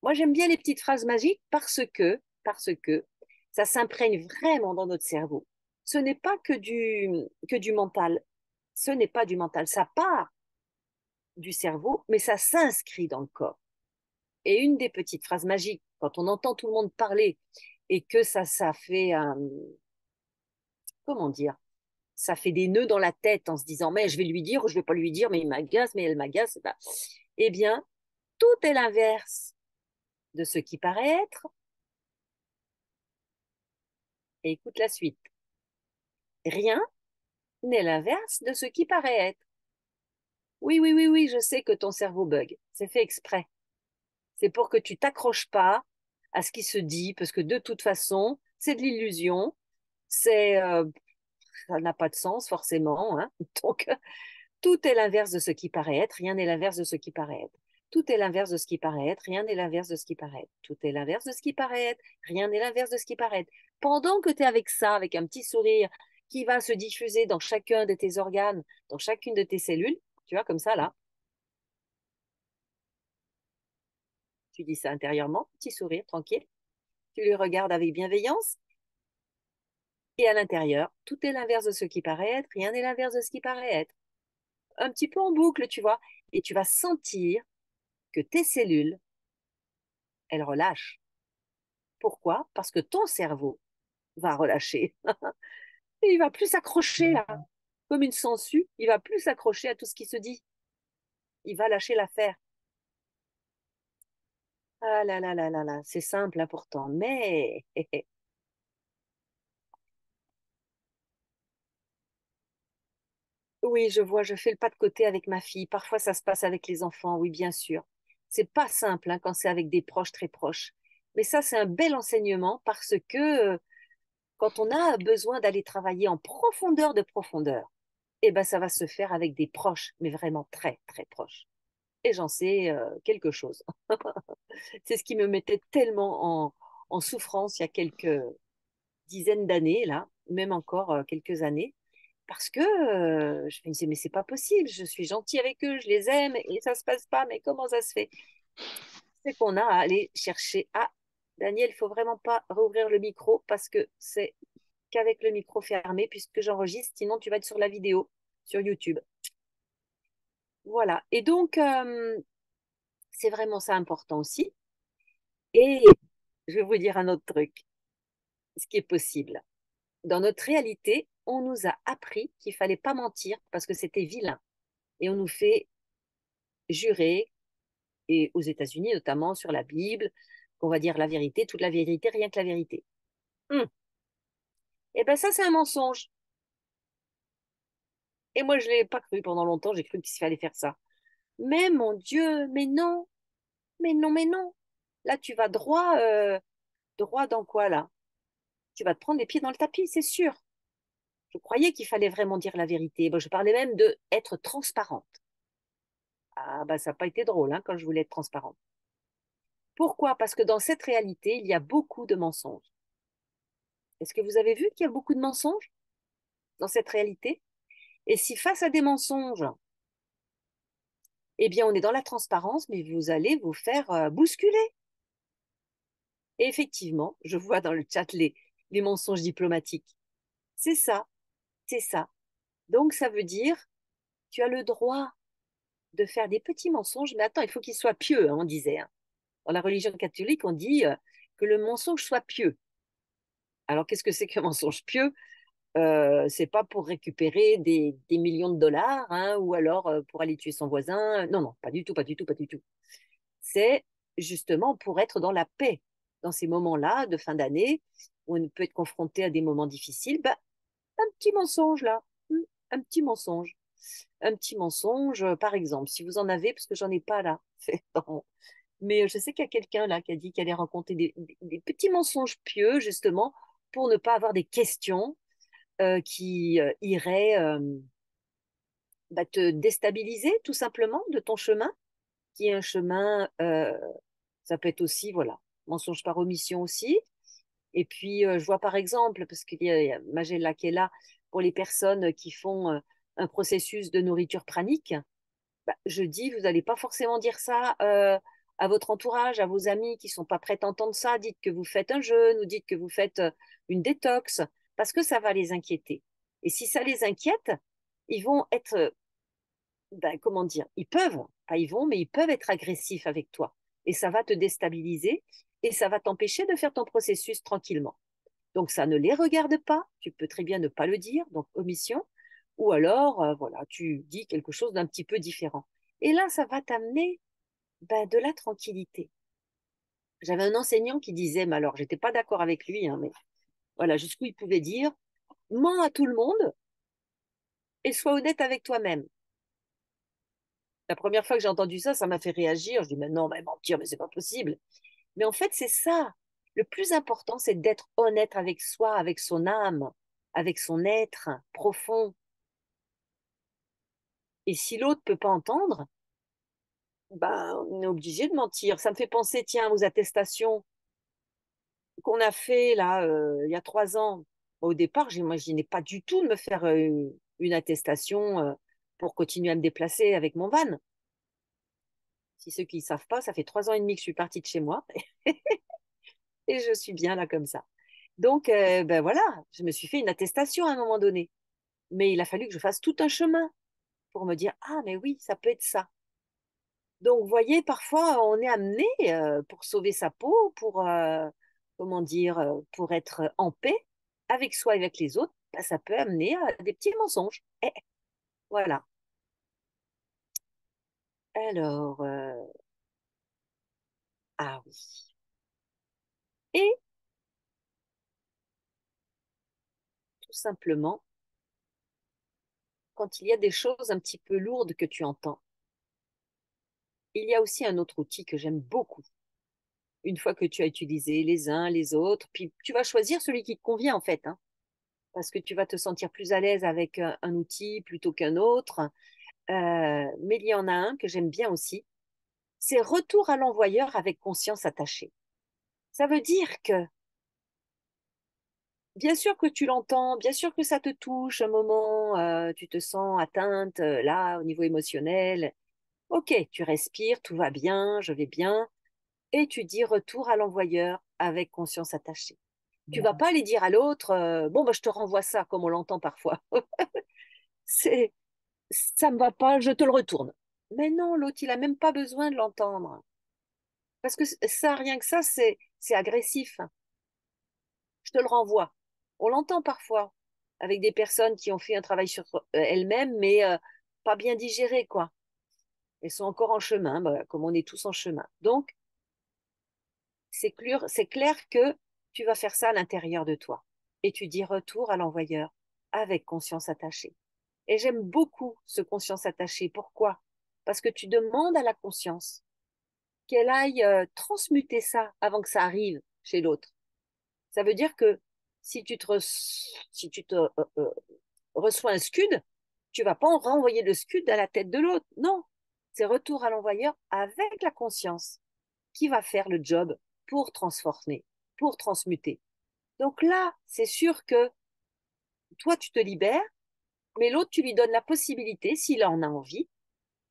Speaker 1: Moi j'aime bien les petites phrases magiques parce que ça s'imprègne vraiment dans notre cerveau. Ce n'est pas que du mental, ce n'est pas du mental, ça part du cerveau, mais ça s'inscrit dans le corps. Et une des petites phrases magiques quand on entend tout le monde parler et que ça fait, comment dire, ça fait des nœuds dans la tête en se disant, mais je vais lui dire ou je vais pas lui dire, mais il m'agace, mais elle m'agace. Bah, eh bien, tout est l'inverse de ce qui paraît être. Et écoute la suite. Rien n'est l'inverse de ce qui paraît être. Oui, oui, oui, oui, je sais que ton cerveau bug. C'est fait exprès. C'est pour que tu t'accroches pas à ce qui se dit, parce que de toute façon, c'est de l'illusion. C'est, ça n'a pas de sens forcément, hein. Donc, tout est l'inverse de ce qui paraît être, rien n'est l'inverse de ce qui paraît être. Tout est l'inverse de ce qui paraît être, rien n'est l'inverse de ce qui paraît être. Tout est l'inverse de ce qui paraît être, rien n'est l'inverse de ce qui paraît être. Pendant que tu es avec ça, avec un petit sourire qui va se diffuser dans chacun de tes organes, dans chacune de tes cellules, tu vois, comme ça, là, tu dis ça intérieurement, petit sourire, tranquille, tu les regardes avec bienveillance, et à l'intérieur, tout est l'inverse de ce qui paraît être, rien n'est l'inverse de ce qui paraît être. Un petit peu en boucle, tu vois, et tu vas sentir que tes cellules, elles relâchent. Pourquoi? Parce que ton cerveau va relâcher. Et il va plus s'accrocher là, comme une sangsue, il va plus s'accrocher à tout ce qui se dit. Il va lâcher l'affaire. Ah là là là là là, c'est simple, important, mais oui, je vois, je fais le pas de côté avec ma fille. Parfois, ça se passe avec les enfants, oui, bien sûr. C'est pas simple hein, quand c'est avec des proches très proches. Mais ça, c'est un bel enseignement parce que quand on a besoin d'aller travailler en profondeur, eh ben, ça va se faire avec des proches, mais vraiment très, très proches. Et j'en sais quelque chose. C'est ce qui me mettait tellement en souffrance il y a quelques dizaines d'années, là, même encore quelques années, parce que je me disais, mais c'est pas possible, je suis gentille avec eux, je les aime, et ça se passe pas, mais comment ça se fait? C'est qu'on a à aller chercher. Ah, Daniel, il faut vraiment pas rouvrir le micro parce que c'est qu'avec le micro fermé, puisque j'enregistre, sinon tu vas être sur la vidéo, sur YouTube. Voilà. Et donc, c'est vraiment ça important aussi. Et je vais vous dire un autre truc, ce qui est possible. Dans notre réalité, on nous a appris qu'il fallait pas mentir parce que c'était vilain. Et on nous fait jurer, et aux États-Unis notamment sur la Bible, qu'on va dire la vérité, toute la vérité, rien que la vérité. Et ben ça, c'est un mensonge. Et moi, je l'ai pas cru pendant longtemps, j'ai cru qu'il fallait faire ça. Mais mon Dieu, mais non, mais non, mais non. Là, tu vas droit, droit dans quoi là? Tu vas te prendre les pieds dans le tapis, c'est sûr. Je croyais qu'il fallait vraiment dire la vérité. Bon, je parlais même de être transparente. Ah bah ça n'a pas été drôle hein, quand je voulais être transparente. Pourquoi? Parce que dans cette réalité, il y a beaucoup de mensonges. Est-ce que vous avez vu qu'il y a beaucoup de mensonges dans cette réalité? Et si face à des mensonges, eh bien on est dans la transparence, mais vous allez vous faire bousculer. Et effectivement, je vois dans le chat les mensonges diplomatiques. C'est ça, c'est ça. Donc ça veut dire, tu as le droit de faire des petits mensonges, mais attends, il faut qu'ils soient pieux, hein, on disait, hein. Dans la religion catholique, on dit que le mensonge soit pieux. Alors, qu'est-ce que c'est qu'un mensonge pieux? C'est pas pour récupérer des millions de dollars, hein, ou alors pour aller tuer son voisin. Non, non, pas du tout, pas du tout, pas du tout. C'est justement pour être dans la paix dans ces moments-là de fin d'année où on peut être confronté à des moments difficiles. Bah, un petit mensonge là, un petit mensonge. Un petit mensonge, par exemple, si vous en avez, parce que j'en ai pas là. Mais je sais qu'il y a quelqu'un là qui a dit qu'il allait rencontrer des petits mensonges pieux, justement, pour ne pas avoir des questions qui iraient bah, te déstabiliser tout simplement de ton chemin, qui est un chemin, ça peut être aussi, voilà, mensonge par omission aussi. Et puis, je vois par exemple, parce qu'il y a Magella qui est là, pour les personnes qui font un processus de nourriture pranique, bah, je dis, vous n'allez pas forcément dire ça à votre entourage, à vos amis qui sont pas prêts à entendre ça. Dites que vous faites un jeûne ou dites que vous faites une détox, parce que ça va les inquiéter. Et si ça les inquiète, ils vont être, ben, comment dire, ils peuvent, pas ils vont, mais ils peuvent être agressifs avec toi. Et ça va te déstabiliser. et ça va t'empêcher de faire ton processus tranquillement. Donc, ça ne les regarde pas. Tu peux très bien ne pas le dire, donc omission. Ou alors, voilà, tu dis quelque chose d'un petit peu différent. Et là, ça va t'amener de la tranquillité. J'avais un enseignant qui disait, mais alors, j'étais pas d'accord avec lui, hein, mais voilà, jusqu'où il pouvait dire, mens à tout le monde et sois honnête avec toi-même. La première fois que j'ai entendu ça, ça m'a fait réagir. Je dis, mais non, mais mentir, mais c'est pas possible. Mais en fait, c'est ça. Le plus important, c'est d'être honnête avec soi, avec son âme, avec son être profond. Et si l'autre peut pas entendre, on est obligé de mentir. Ça me fait penser, tiens, aux attestations qu'on a fait là il y a 3 ans. Au départ, j'imaginais pas du tout de me faire une attestation pour continuer à me déplacer avec mon van. Si ceux qui ne savent pas, ça fait 3 ans et demi que je suis partie de chez moi et je suis bien là comme ça. Donc, voilà, je me suis fait une attestation à un moment donné. Mais il a fallu que je fasse tout un chemin pour me dire, ah, mais oui, ça peut être ça. Donc, vous voyez, parfois, on est amené pour sauver sa peau, pour, comment dire, pour être en paix avec soi et avec les autres, ça peut amener à des petits mensonges. Voilà. Alors, ah oui. Et tout simplement, quand il y a des choses un petit peu lourdes que tu entends, il y a aussi un autre outil que j'aime beaucoup. Une fois que tu as utilisé les uns, les autres, puis tu vas choisir celui qui te convient en fait, hein, parce que tu vas te sentir plus à l'aise avec un outil plutôt qu'un autre. Mais il y en a un que j'aime bien aussi, c'est retour à l'envoyeur avec conscience attachée. Ça veut dire que, bien sûr que tu l'entends, bien sûr que ça te touche un moment, tu te sens atteinte là au niveau émotionnel. Ok, tu respires, tout va bien, je vais bien, et tu dis retour à l'envoyeur avec conscience attachée. Tu vas pas aller dire à l'autre, bon, je te renvoie ça, comme on l'entend parfois. C'est, ça me va pas, je te le retourne. Mais non, l'autre, il a même pas besoin de l'entendre. Parce que ça, rien que ça, c'est agressif. Je te le renvoie. On l'entend parfois avec des personnes qui ont fait un travail sur elles-mêmes, mais pas bien digéré, quoi. Elles sont encore en chemin, comme on est tous en chemin. Donc, c'est clair que tu vas faire ça à l'intérieur de toi. Et tu dis retour à l'envoyeur avec conscience attachée. Et j'aime beaucoup ce conscience attachée. Pourquoi? Parce que tu demandes à la conscience qu'elle aille transmuter ça avant que ça arrive chez l'autre. Ça veut dire que si tu te reçois un scud, tu vas pas en renvoyer le scud à la tête de l'autre. Non, c'est retour à l'envoyeur avec la conscience qui va faire le job pour transformer, pour transmuter. Donc là, c'est sûr que toi, tu te libères, mais l'autre, tu lui donnes la possibilité, s'il en a envie,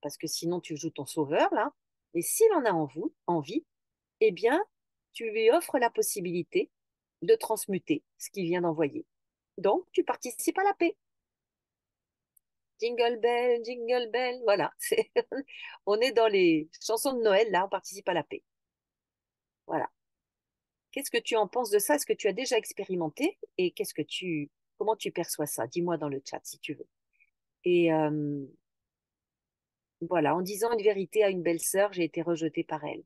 Speaker 1: parce que sinon tu joues ton sauveur là, et s'il en a envie, eh bien, tu lui offres la possibilité de transmuter ce qu'il vient d'envoyer. Donc, tu participes à la paix. Jingle bell, voilà. On est dans les chansons de Noël, là, on participe à la paix. Voilà. Qu'est-ce que tu en penses de ça? Est-ce que tu as déjà expérimenté? Et comment tu perçois ça? Dis-moi dans le chat si tu veux. Et voilà, en disant une vérité à une belle-sœur, j'ai été rejetée par elle.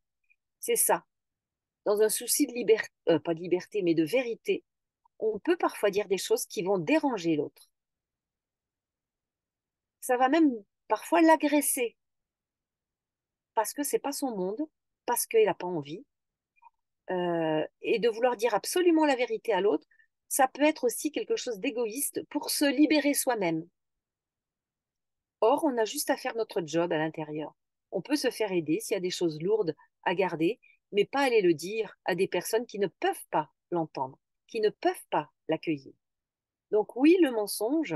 Speaker 1: C'est ça. Dans un souci de liberté, pas de liberté, mais de vérité, on peut parfois dire des choses qui vont déranger l'autre. Ça va même parfois l'agresser parce que c'est pas son monde, parce qu'il n'a pas envie. Et de vouloir dire absolument la vérité à l'autre, ça peut être aussi quelque chose d'égoïste pour se libérer soi-même. Or, on a juste à faire notre job à l'intérieur. On peut se faire aider s'il y a des choses lourdes à garder, mais pas aller le dire à des personnes qui ne peuvent pas l'entendre, qui ne peuvent pas l'accueillir. Donc oui, le mensonge,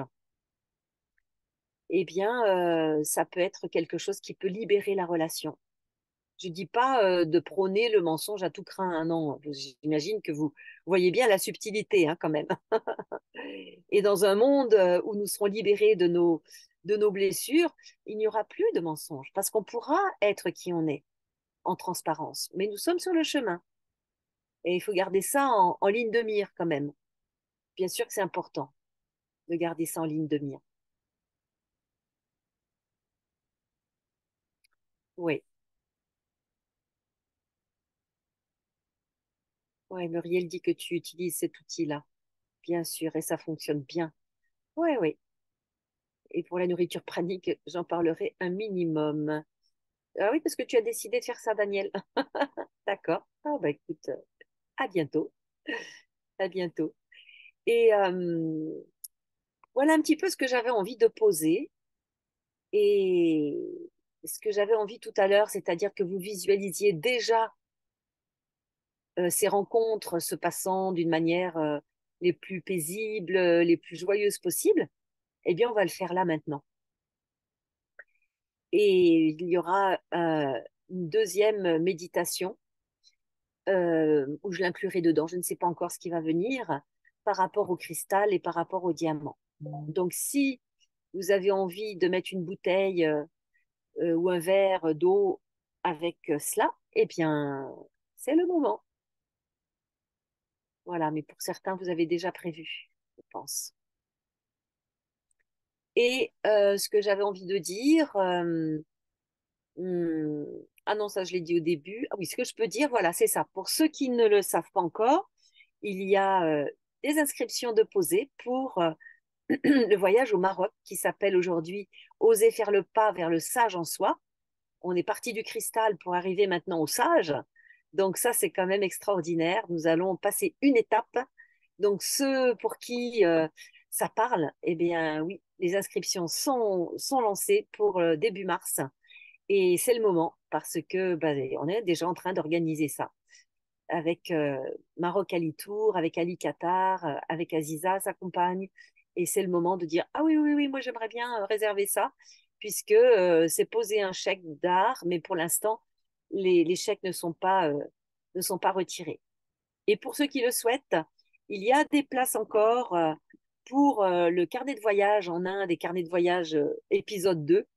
Speaker 1: eh bien, ça peut être quelque chose qui peut libérer la relation. Je dis pas de prôner le mensonge à tout crin, hein, non. J'imagine que vous voyez bien la subtilité, hein, quand même. Et dans un monde où nous serons libérés de nos blessures, il n'y aura plus de mensonges parce qu'on pourra être qui on est en transparence. Mais nous sommes sur le chemin. Et il faut garder ça en ligne de mire quand même. Bien sûr que c'est important de garder ça en ligne de mire. Oui, ouais, Muriel dit que tu utilises cet outil-là, bien sûr, et ça fonctionne bien. Oui, oui. Et pour la nourriture pranique, j'en parlerai un minimum. Ah oui, parce que tu as décidé de faire ça, Daniel. D'accord. Ah bah écoute, à bientôt. À bientôt. Et voilà un petit peu ce que j'avais envie de poser. Et ce que j'avais envie tout à l'heure, c'est-à-dire que vous visualisiez déjà ces rencontres se passant d'une manière les plus paisibles, les plus joyeuses possibles, eh bien, on va le faire là maintenant. Et il y aura une deuxième méditation où je l'inclurai dedans. Je ne sais pas encore ce qui va venir par rapport au cristal et par rapport au diamant. Donc, si vous avez envie de mettre une bouteille ou un verre d'eau avec cela, eh bien, c'est le moment. Voilà, mais pour certains, vous avez déjà prévu, je pense. Et ce que j'avais envie de dire, hmm, ah non, ça je l'ai dit au début. Ah oui, ce que je peux dire, voilà, c'est ça. Pour ceux qui ne le savent pas encore, il y a des inscriptions de poser pour le voyage au Maroc qui s'appelle aujourd'hui Oser faire le pas vers le sage en soi. On est parti du cristal pour arriver maintenant au sage. Donc ça, c'est quand même extraordinaire. Nous allons passer une étape. Donc ceux pour qui ça parle, eh bien oui, les inscriptions sont lancées pour début mars. Et c'est le moment parce que bah, on est déjà en train d'organiser ça avec Maroc Ali Tour, avec Ali Qatar, avec Aziza, sa compagne. Et c'est le moment de dire, ah oui, oui, oui, moi j'aimerais bien réserver ça, puisque c'est poser un chèque d'art, mais pour l'instant, les chèques ne sont pas retirés. Et pour ceux qui le souhaitent, il y a des places encore pour le carnet de voyage en Inde et carnet de voyage épisode 2.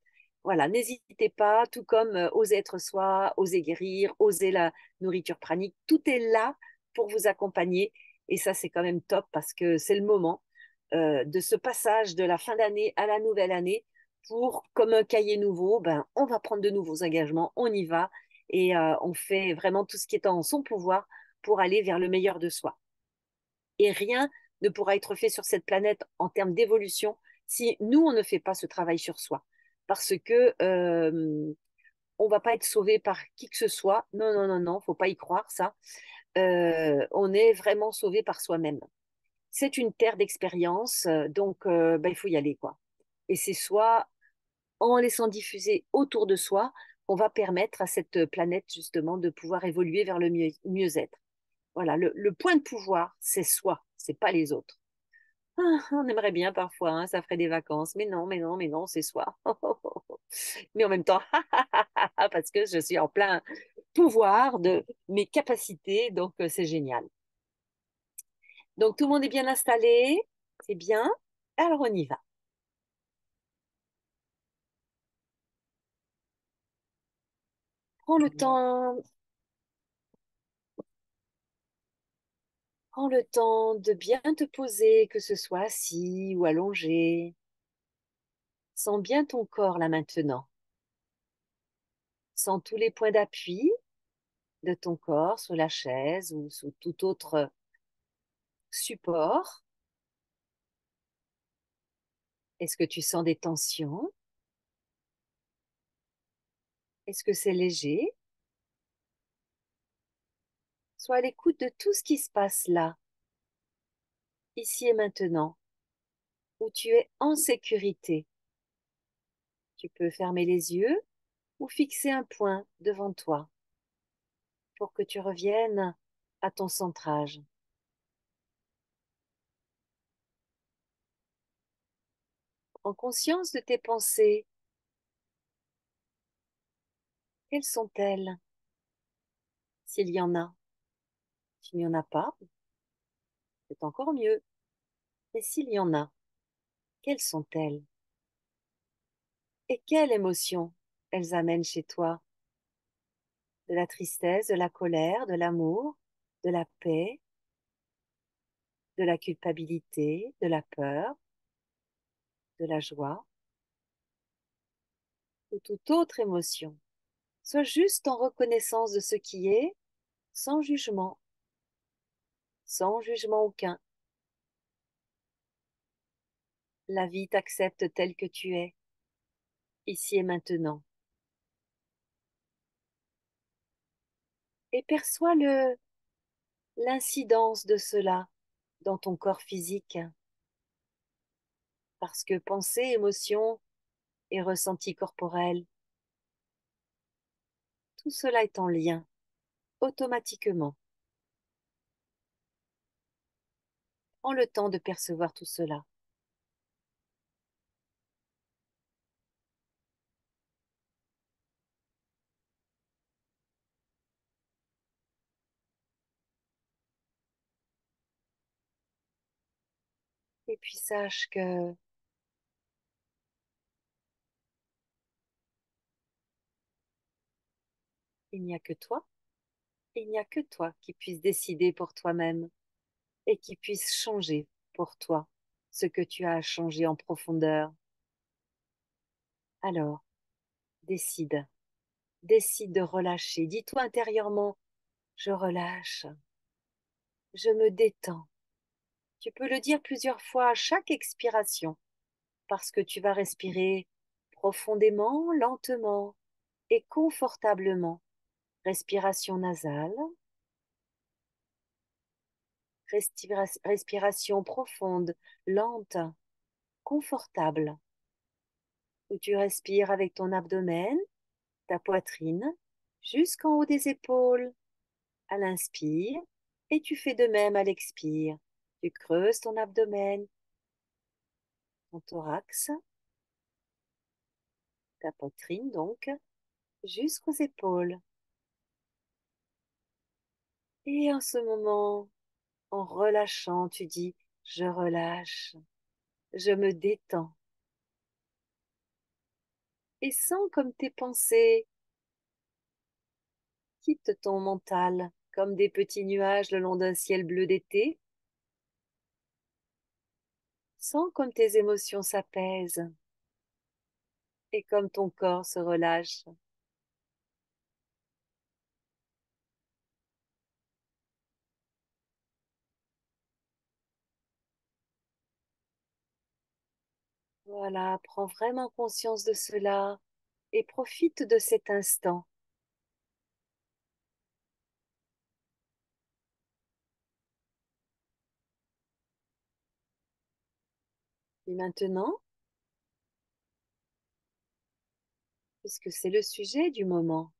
Speaker 1: Voilà, n'hésitez pas, tout comme Oser être soi, Oser guérir, Oser la nourriture pranique, tout est là pour vous accompagner. Et ça, c'est quand même top parce que c'est le moment de ce passage de la fin d'année à la nouvelle année pour, comme un cahier nouveau, ben, on va prendre de nouveaux engagements, on y va et on fait vraiment tout ce qui est en son pouvoir pour aller vers le meilleur de soi. Et rien ne pourra être fait sur cette planète en termes d'évolution si nous, on ne fait pas ce travail sur soi. Parce que on va pas être sauvé par qui que ce soit. Non, non, non, non, faut pas y croire, ça. On est vraiment sauvé par soi-même. C'est une terre d'expérience, donc ben, il faut y aller, quoi. Et c'est soit en laissant diffuser autour de soi qu'on va permettre à cette planète, justement, de pouvoir évoluer vers le mieux-être. Voilà, le point de pouvoir, c'est soi, c'est pas les autres. Ah, on aimerait bien parfois, hein, ça ferait des vacances, mais non, mais non, mais non, c'est soi. Mais en même temps, parce que je suis en plein pouvoir de mes capacités, donc c'est génial. Donc tout le monde est bien installé, c'est bien. Alors on y va. Prends le temps, prends le temps de bien te poser, que ce soit assis ou allongé. Sens bien ton corps là maintenant. Sens tous les points d'appui de ton corps sur la chaise ou sous tout autre support. Est-ce que tu sens des tensions? Est-ce que c'est léger? Sois à l'écoute de tout ce qui se passe là, ici et maintenant, où tu es en sécurité. Tu peux fermer les yeux ou fixer un point devant toi pour que tu reviennes à ton centrage. En conscience de tes pensées, quelles sont-elles? S'il y en a, s'il n'y en a pas, c'est encore mieux. Mais s'il y en a, quelles sont-elles? Et quelle émotion elles amènent chez toi? De la tristesse, de la colère, de l'amour, de la paix, de la culpabilité, de la peur, de la joie ou toute autre émotion. Sois juste en reconnaissance de ce qui est, sans jugement aucun. La vie t'accepte tel que tu es, ici et maintenant. Et perçois l'incidence de cela dans ton corps physique, parce que pensée, émotion et ressenti corporel, tout cela est en lien, automatiquement. Prends le temps de percevoir tout cela. Et puis sache que il n'y a que toi, il n'y a que toi qui puisse décider pour toi-même et qui puisse changer pour toi ce que tu as à changer en profondeur. Alors, décide, décide de relâcher. Dis-toi intérieurement, je relâche, je me détends. Tu peux le dire plusieurs fois à chaque expiration parce que tu vas respirer profondément, lentement et confortablement. Respiration nasale, respiration profonde, lente, confortable, où tu respires avec ton abdomen, ta poitrine, jusqu'en haut des épaules à l'inspire et tu fais de même à l'expire. Tu creuses ton abdomen, ton thorax, ta poitrine donc, jusqu'aux épaules. Et en ce moment, en relâchant, tu dis, je relâche, je me détends. Et sens comme tes pensées quittent ton mental comme des petits nuages le long d'un ciel bleu d'été. Sens comme tes émotions s'apaisent et comme ton corps se relâche. Voilà, prends vraiment conscience de cela et profite de cet instant. Et maintenant, puisque c'est le sujet du moment,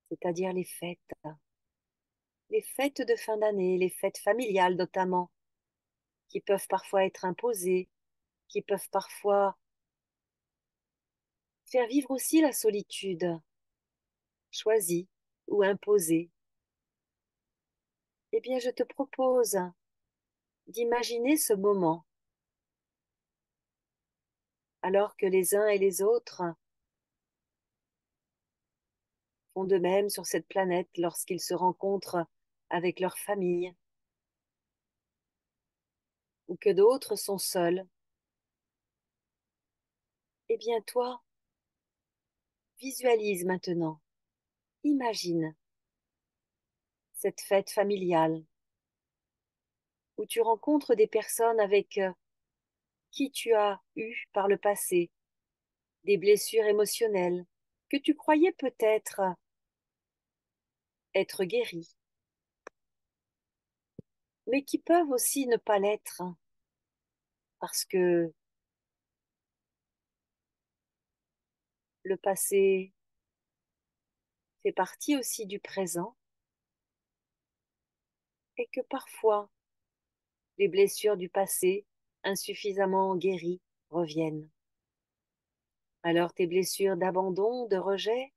Speaker 1: c'est-à-dire les fêtes de fin d'année, les fêtes familiales notamment, qui peuvent parfois être imposées, qui peuvent parfois faire vivre aussi la solitude, choisie ou imposée. Eh bien, je te propose d'imaginer ce moment, alors que les uns et les autres font de même sur cette planète lorsqu'ils se rencontrent avec leur famille, ou que d'autres sont seuls. Eh bien, toi, visualise maintenant, imagine cette fête familiale où tu rencontres des personnes avec qui tu as eu par le passé des blessures émotionnelles que tu croyais peut-être être guéries, mais qui peuvent aussi ne pas l'être parce que le passé fait partie aussi du présent et que parfois les blessures du passé insuffisamment guéries reviennent. Alors tes blessures d'abandon, de rejet,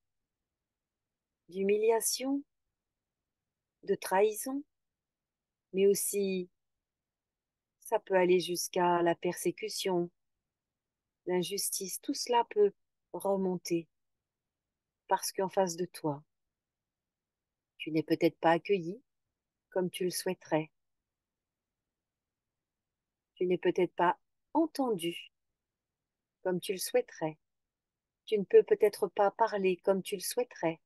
Speaker 1: d'humiliation, de trahison, mais aussi ça peut aller jusqu'à la persécution, l'injustice, tout cela peut remonter parce qu'en face de toi, tu n'es peut-être pas accueilli, comme tu le souhaiterais. Tu n'es peut-être pas entendu comme tu le souhaiterais. Tu ne peux peut-être pas parler comme tu le souhaiterais.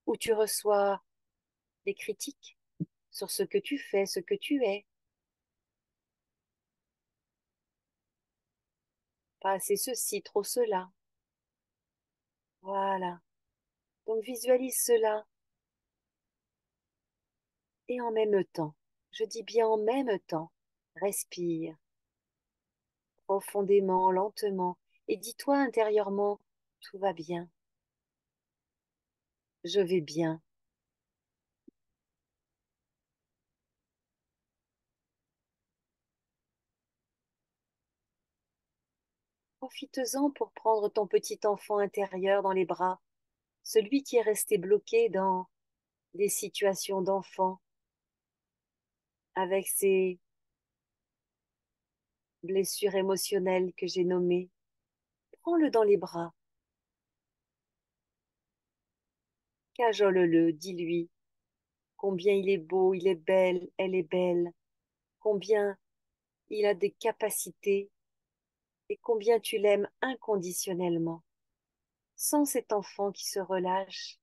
Speaker 1: Ou tu reçois des critiques sur ce que tu fais, ce que tu es. Pas assez ceci, trop cela. Voilà. Donc visualise cela et en même temps, je dis bien en même temps, respire profondément, lentement et dis-toi intérieurement, tout va bien, je vais bien. Profites-en pour prendre ton petit enfant intérieur dans les bras, celui qui est resté bloqué dans des situations d'enfant avec ses blessures émotionnelles que j'ai nommées. Prends-le dans les bras, cajole-le, dis-lui combien il est beau, il est belle, elle est belle, combien il a des capacités et combien tu l'aimes inconditionnellement. Sans cet enfant qui se relâche,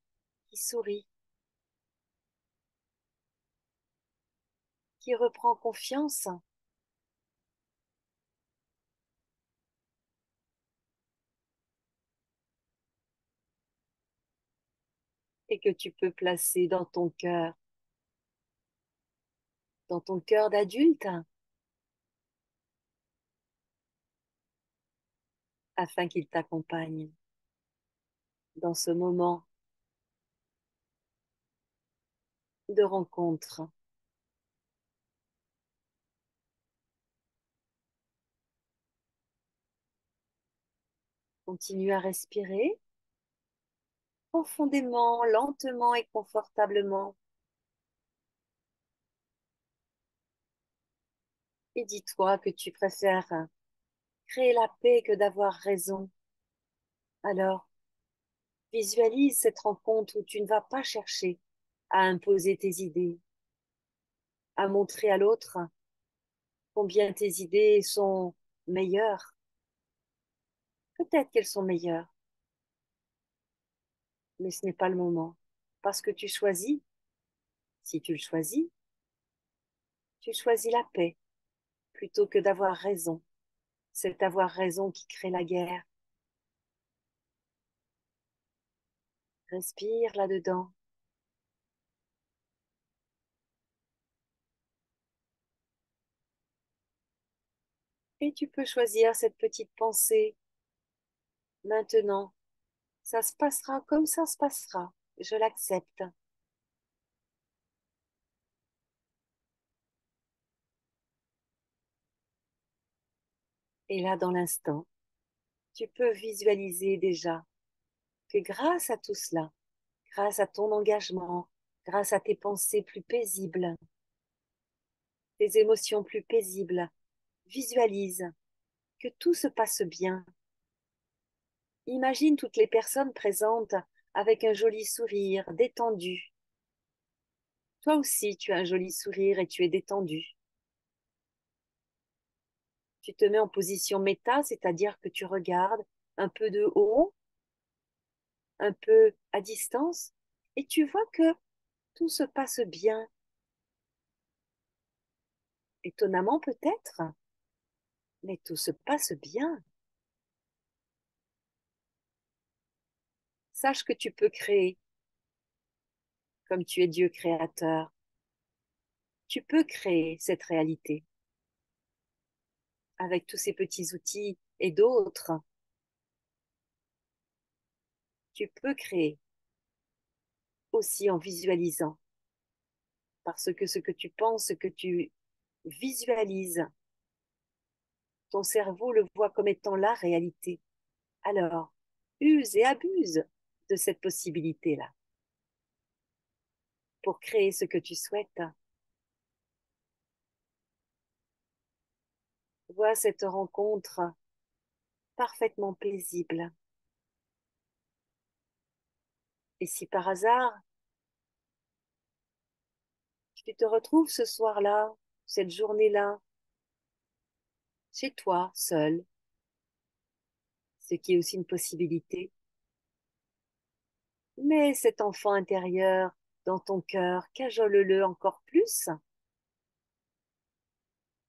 Speaker 1: qui sourit, qui reprend confiance et que tu peux placer dans ton cœur d'adulte, afin qu'il t'accompagne dans ce moment de rencontre. Continue à respirer profondément, lentement et confortablement. Et dis-toi que tu préfères créer la paix que d'avoir raison. Alors, visualise cette rencontre où tu ne vas pas chercher à imposer tes idées, à montrer à l'autre combien tes idées sont meilleures. Peut-être qu'elles sont meilleures, mais ce n'est pas le moment. Parce que tu choisis, si tu choisis la paix plutôt que d'avoir raison. C'est avoir raison qui crée la guerre. Respire là-dedans. Et tu peux choisir cette petite pensée. Maintenant, ça se passera comme ça se passera. Je l'accepte. Et là, dans l'instant, tu peux visualiser déjà que grâce à tout cela, grâce à ton engagement, grâce à tes pensées plus paisibles, tes émotions plus paisibles, visualise que tout se passe bien. Imagine toutes les personnes présentes avec un joli sourire, détendu. Toi aussi, tu as un joli sourire et tu es détendu. Tu te mets en position méta, c'est-à-dire que tu regardes un peu de haut, un peu à distance, et tu vois que tout se passe bien. Étonnamment peut-être, mais tout se passe bien. Sache que tu peux créer, comme tu es Dieu créateur. Tu peux créer cette réalité avec tous ces petits outils et d'autres. Tu peux créer aussi en visualisant, parce que ce que tu penses, ce que tu visualises, ton cerveau le voit comme étant la réalité. Alors, use et abuse de cette possibilité-là pour créer ce que tu souhaites. Vois cette rencontre parfaitement paisible. Et si par hasard, Tu te retrouves ce soir-là, cette journée-là, chez toi, seul, ce qui est aussi une possibilité. Mais cet enfant intérieur dans ton cœur, cajole-le encore plus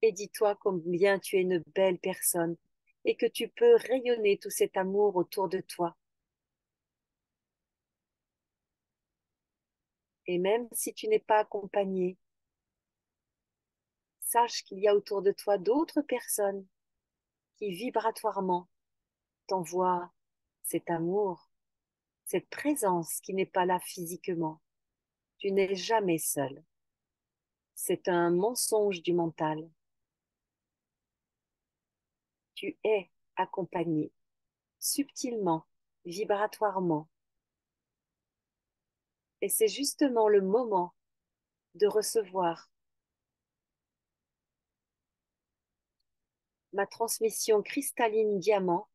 Speaker 1: et dis-toi combien tu es une belle personne et que tu peux rayonner tout cet amour autour de toi. Et même si tu n'es pas accompagné, sache qu'il y a autour de toi d'autres personnes qui vibratoirement t'envoient cet amour, cette présence qui n'est pas là physiquement. Tu n'es jamais seul. C'est un mensonge du mental. Tu es accompagné subtilement, vibratoirement. Et c'est justement le moment de recevoir ma transmission cristalline diamant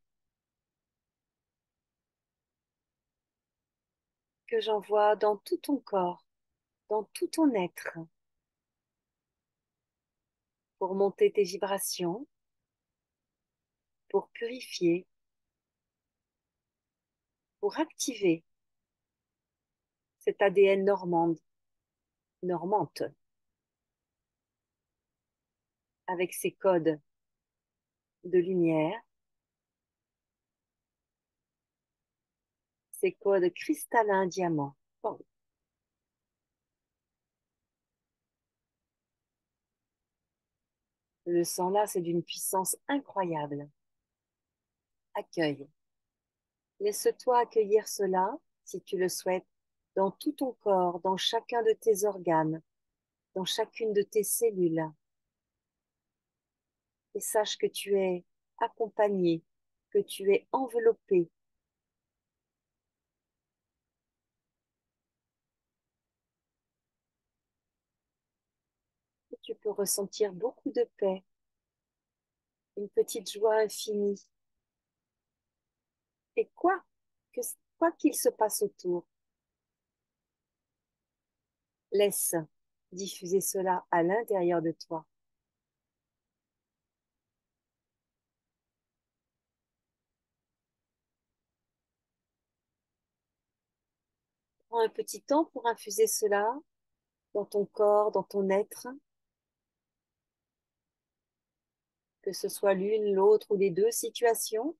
Speaker 1: que j'envoie dans tout ton corps, dans tout ton être, pour monter tes vibrations, pour purifier, pour activer cet ADN normante, avec ses codes de lumière, ses codes cristallins diamant. Bon, le sang là, c'est d'une puissance incroyable. Accueille. Laisse-toi accueillir cela, si tu le souhaites, dans tout ton corps, dans chacun de tes organes, dans chacune de tes cellules. Et sache que tu es accompagné, que tu es enveloppé. Et tu peux ressentir beaucoup de paix, une petite joie infinie. Et quoi qu'il se passe autour, laisse diffuser cela à l'intérieur de toi. Prends un petit temps pour infuser cela dans ton corps, dans ton être, que ce soit l'une, l'autre ou les deux situations,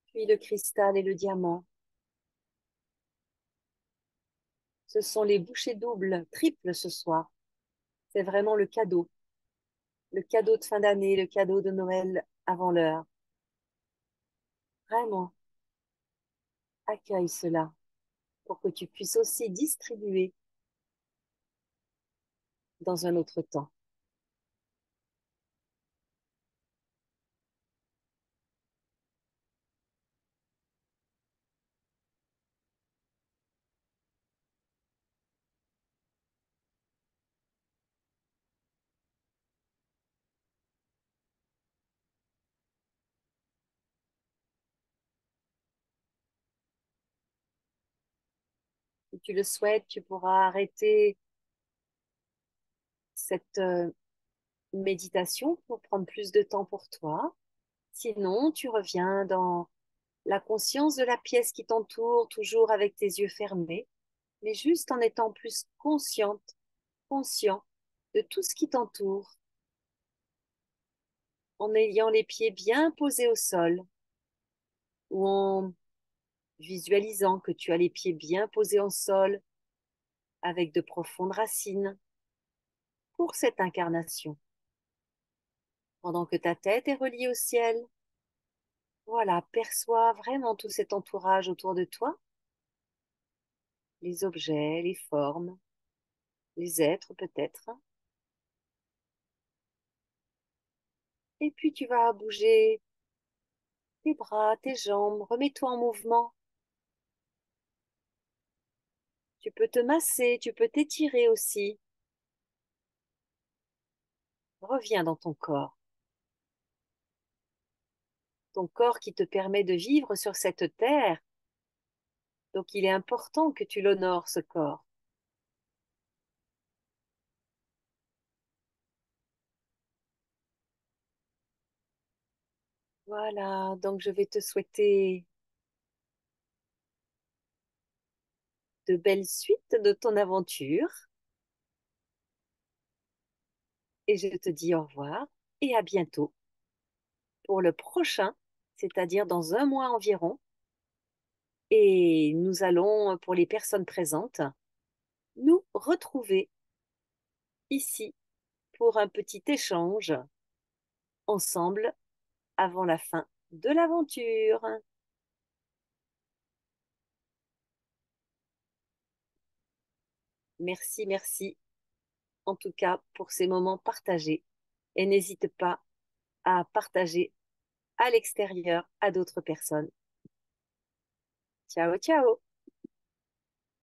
Speaker 1: puis le cristal et le diamant. Ce sont les bouchées doubles, triples ce soir. C'est vraiment le cadeau de fin d'année, le cadeau de Noël avant l'heure. Vraiment, accueille cela pour que tu puisses aussi distribuer dans un autre temps. Si tu le souhaites, tu pourras arrêter cette méditation pour prendre plus de temps pour toi. Sinon, tu reviens dans la conscience de la pièce qui t'entoure, toujours avec tes yeux fermés, mais juste en étant plus conscient de tout ce qui t'entoure, en ayant les pieds bien posés au sol ou en visualisant que tu as les pieds bien posés au sol avec de profondes racines pour cette incarnation. Pendant que ta tête est reliée au ciel, voilà, perçois vraiment tout cet entourage autour de toi, les objets, les formes, les êtres peut-être. Et puis tu vas bouger tes bras, tes jambes, remets-toi en mouvement. Tu peux te masser, tu peux t'étirer aussi. Reviens dans ton corps qui te permet de vivre sur cette terre. Donc il est important que tu l'honores, ce corps. Voilà, donc je vais te souhaiter de belles suites de ton aventure et je te dis au revoir et à bientôt pour le prochain, c'est-à-dire dans un mois environ. Et nous allons, pour les personnes présentes, nous retrouver ici pour un petit échange ensemble avant la fin de l'aventure. Merci, merci en tout cas pour ces moments partagés. Et n'hésite pas à partager à l'extérieur à d'autres personnes. Ciao, ciao!